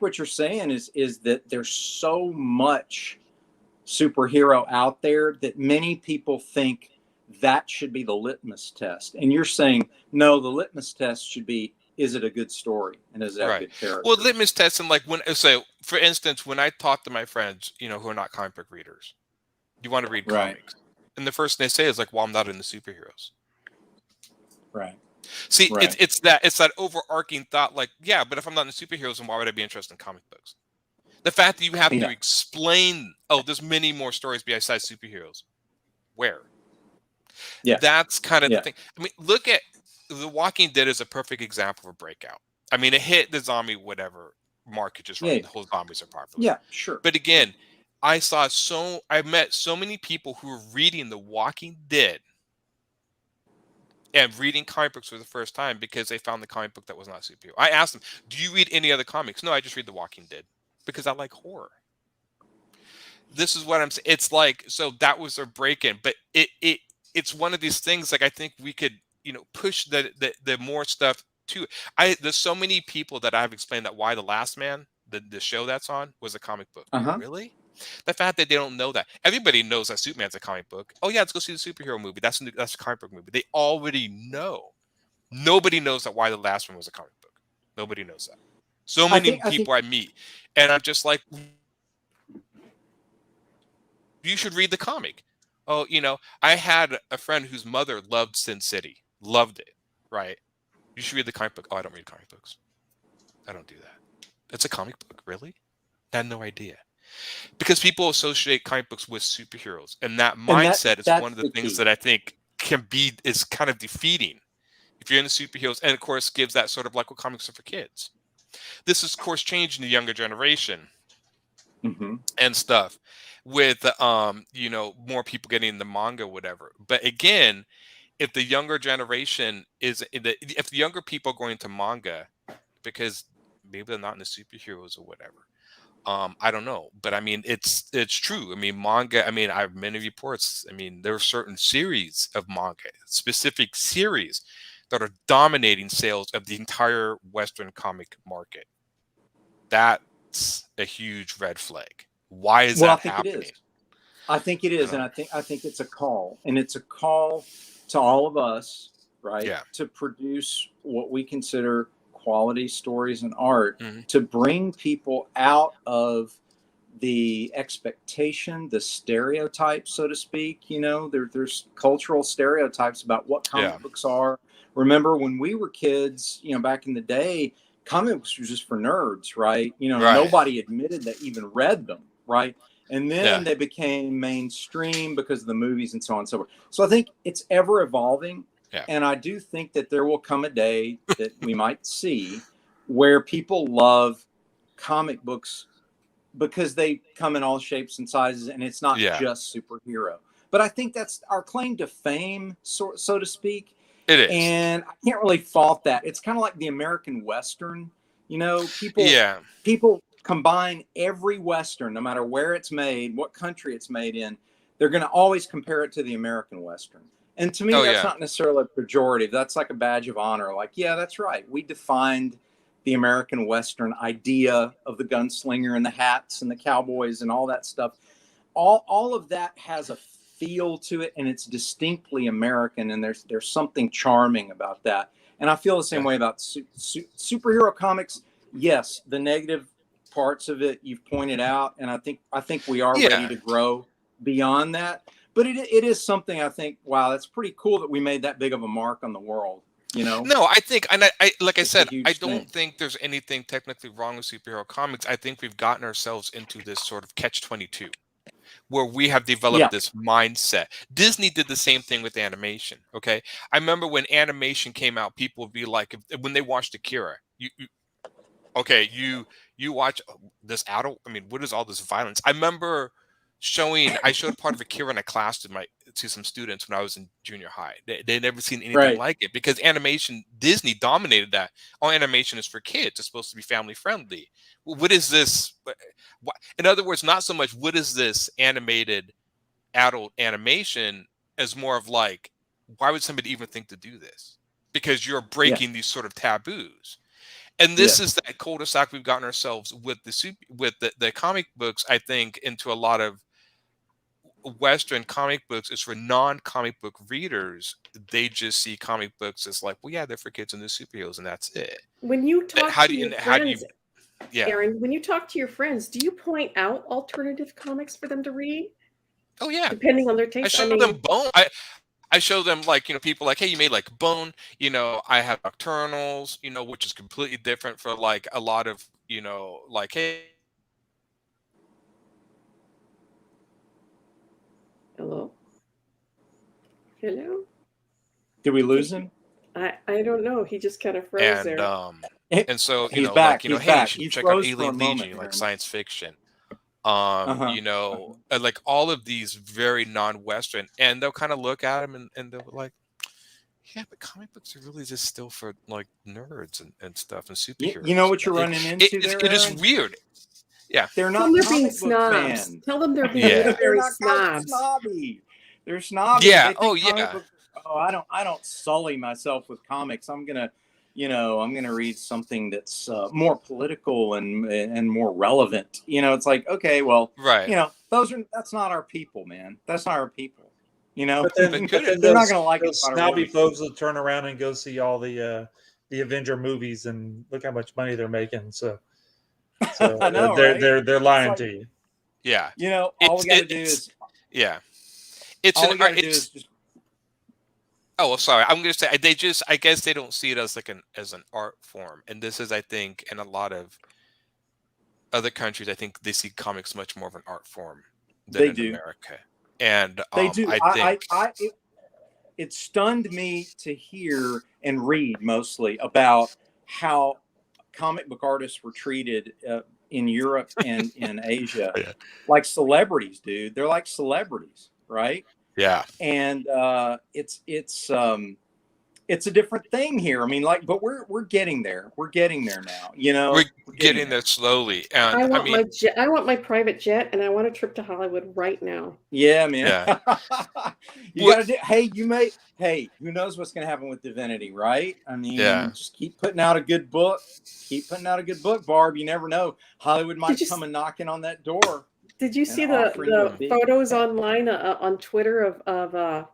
what you're saying is that there's so much superhero out there that many people think that should be the litmus test. And you're saying, no, the litmus test should be, is it a good story? And is it a good character? Well, litmus test, and for instance, when I talk to my friends, who are not comic book readers, you want to read comics. And the first thing they say is like, well, I'm not into superheroes. Right. See, it's that overarching thought, like, yeah, but if I'm not into superheroes, then why would I be interested in comic books? The fact that you have to explain, there's many more stories besides superheroes. Where? Yeah. That's kind of the thing. I mean, look at The Walking Dead is a perfect example of a breakout. I mean, it hit the zombie whatever market just right. The whole zombies are popular. Yeah, sure. But again, I met so many people who were reading The Walking Dead and reading comic books for the first time because they found the comic book that was not superhero. I asked them, do you read any other comics? No, I just read The Walking Dead because I like horror. This is what I'm saying. It's like, so that was their break-in, but it's one of these things, like, I think we could, push the more stuff to there's so many people that I've explained that Why the Last Man, the show that's on, was a comic book. Really? The fact that they don't know that. Everybody knows that Superman's a comic book. Oh yeah, let's go see the superhero movie. That's a comic book movie. They already know. Nobody knows that Why the Last One was a comic book. Nobody knows that. So many people I meet, and I'm just like, you should read the comic. Oh, I had a friend whose mother loved Sin City. Loved it, right? You should read the comic book. Oh, I don't read comic books. I don't do that. It's a comic book, really? I had no idea. Because people associate comic books with superheroes. And that mindset is one of the things that I think is kind of defeating if you're into superheroes. And, of course, gives that sort of like, well, comics are for kids. This is, of course, changing the younger generation and stuff with, more people getting into manga, whatever. But, again, if the younger generation if the younger people are going to manga because maybe they're not into superheroes or whatever, I don't know, but I mean, it's true. I mean, manga. I mean, I have many reports. I mean, there are certain series of manga, specific series, that are dominating sales of the entire Western comic market. That's a huge red flag. Why is that happening? I think it is, and I think it's a call, and it's a call to all of us, right? Yeah. To produce what we consider quality stories and art, to bring people out of the expectation, the stereotypes, so to speak. You know, there's cultural stereotypes about what comic books are. Remember when we were kids, you know, back in the day, comic books were just for nerds, right? You know, nobody admitted that even read them, right? And then they became mainstream because of the movies and so on and so forth. So I think it's ever evolving. Yeah. And I do think that there will come a day that we might see where people love comic books because they come in all shapes and sizes, and it's not just superhero. But I think that's our claim to fame, so to speak. It is. And I can't really fault that. It's kind of like the American Western. You know, people combine every Western, no matter where it's made, what country it's made in, they're going to always compare it to the American Western. And to me, that's not necessarily pejorative. That's like a badge of honor. Like, yeah, that's right. We defined the American Western idea of the gunslinger and the hats and the cowboys and all that stuff. All of that has a feel to it, and it's distinctly American, and there's something charming about that. And I feel the same way about superhero comics. Yes, the negative parts of it you've pointed out, and I think we are ready to grow beyond that. But it is something I think, wow, that's pretty cool that we made that big of a mark on the world, you know? No, I think, and I like I said, I don't think there's anything technically wrong with superhero comics. I think we've gotten ourselves into this sort of catch-22 where we have developed this mindset. Disney did the same thing with animation, okay? I remember when animation came out, people would be like, when they watched Akira, you watch this adult, I mean, what is all this violence? I remember I showed part of Akira in a class to some students when I was in junior high. They'd never seen anything like it because animation, Disney dominated that. All animation is for kids. It's supposed to be family friendly. What is this? In other words, not so much what is this animated adult animation as more of like, why would somebody even think to do this? Because you're breaking these sort of taboos. And this is that cul-de-sac we've gotten ourselves with the comic books, I think, into a lot of Western comic books is for non-comic book readers. They just see comic books as like, well, yeah, they're for kids and they're superheroes, and that's it. When you talk to your friends, Aaron, when you talk to your friends, do you point out alternative comics for them to read? Oh yeah, depending on their taste. I show them Bone. I show them like, you know, people like, hey, you made like Bone. You know, I have Nocturnals. You know, which is completely different for like a lot of, you know, like, hey. Hello? Did we lose him? I don't know. He just kind of froze there. And so, you he's know, back. like, you know, hey, you should check out Alien Legion, you like science fiction. You know, like all of these very non-Western, and they'll kind of look at them and they'll be like, yeah, but comic books are really just still for like nerds and stuff and superheroes. You know what you're running into it is weird. Yeah. They're not being snobs. fans. Tell them they're being very snobs. They're snobby. Yeah. I don't sully myself with comics. I'm gonna read something that's more political and more relevant. You know, it's like, okay, well, you know, that's not our people, man. That's not our people. You know, but then they're not gonna like it. Snobby folks will turn around and go see all the Avenger movies and look how much money they're making. So I know, they're lying to you. Yeah. You know, all we gotta do is just. Oh, sorry. I'm going to say I guess they don't see it as like as an art form, and this is, I think, in a lot of other countries, I think they see comics much more of an art form than in America. And they do. It stunned me to hear and read mostly about how comic book artists were treated in Europe and in Asia, like celebrities, dude. They're like celebrities, right? Yeah. And it's a different thing here. I mean, like, but we're getting there. We're getting there now. You know, we're getting there slowly. And I want my private jet, and I want a trip to Hollywood right now. Yeah, man. Yeah. You gotta do. Hey, who knows what's gonna happen with Divinity, right? I mean, just keep putting out a good book. Keep putting out a good book, Barb. You never know. Hollywood might come and knocking on that door. Did you see the photos online on Twitter of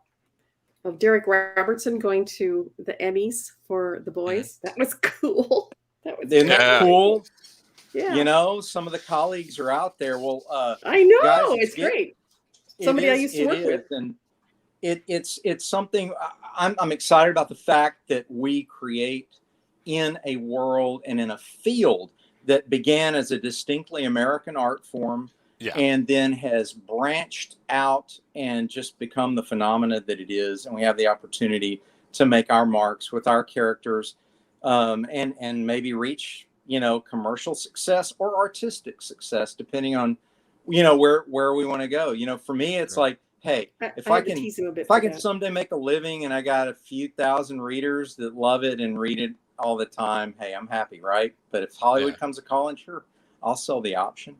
Derek Robertson going to the Emmys for The Boys? That was cool. Isn't that cool? Yeah. You know, some of the colleagues are out there. Well, I know, guys, it's great. Somebody I used to work with. And it's something I'm excited about, the fact that we create in a world and in a field that began as a distinctly American art form, and then has branched out and just become the phenomena that it is. And we have the opportunity to make our marks with our characters, and maybe reach, you know, commercial success or artistic success, depending on, you know, where we want to go. You know, for me, it's like, hey, if I can someday make a living and I got a few thousand readers that love it and read it all the time, hey, I'm happy, right? But if Hollywood comes a calling, sure, I'll sell the option.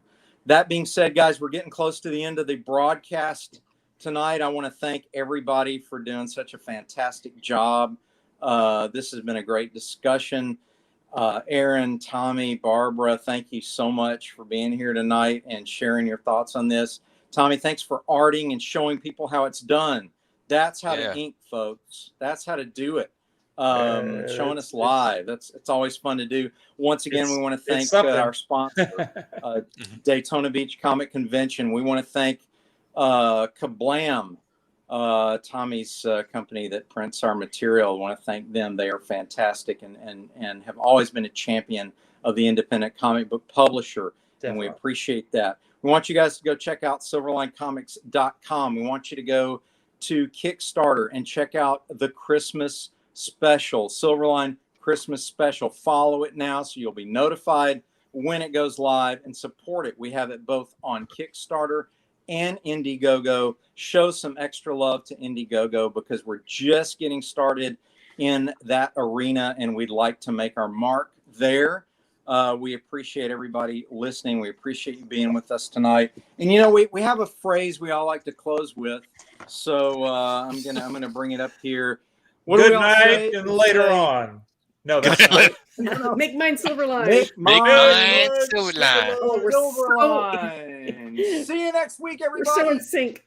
That being said, guys, we're getting close to the end of the broadcast tonight. I want to thank everybody for doing such a fantastic job. This has been a great discussion. Aaron, Tommy, Barbara, thank you so much for being here tonight and sharing your thoughts on this. Tommy, thanks for arting and showing people how it's done. That's how to ink, folks. That's how to do it. Showing us live. It's always fun to do. Once again, we want to thank our sponsor, Daytona Beach Comic Convention. We want to thank Kablam, Tommy's company that prints our material. I want to thank them. They are fantastic and have always been a champion of the independent comic book publisher. Definitely. And we appreciate that. We want you guys to go check out silverlinecomics.com. We want you to go to Kickstarter and check out the Christmas special, Silverline Christmas special. Follow it now so you'll be notified when it goes live, and support it. We have it both on Kickstarter and Indiegogo. Show some extra love to Indiegogo because we're just getting started in that arena and we'd like to make our mark there. We appreciate everybody listening. We appreciate you being with us tonight. And you know, we have a phrase we all like to close with. So I'm gonna bring it up here. What Good night and later on. No, that's not. Make mine Silverline. Make mine Silverline. Oh, we're Silverline. See you next week, everybody. We're so in sync.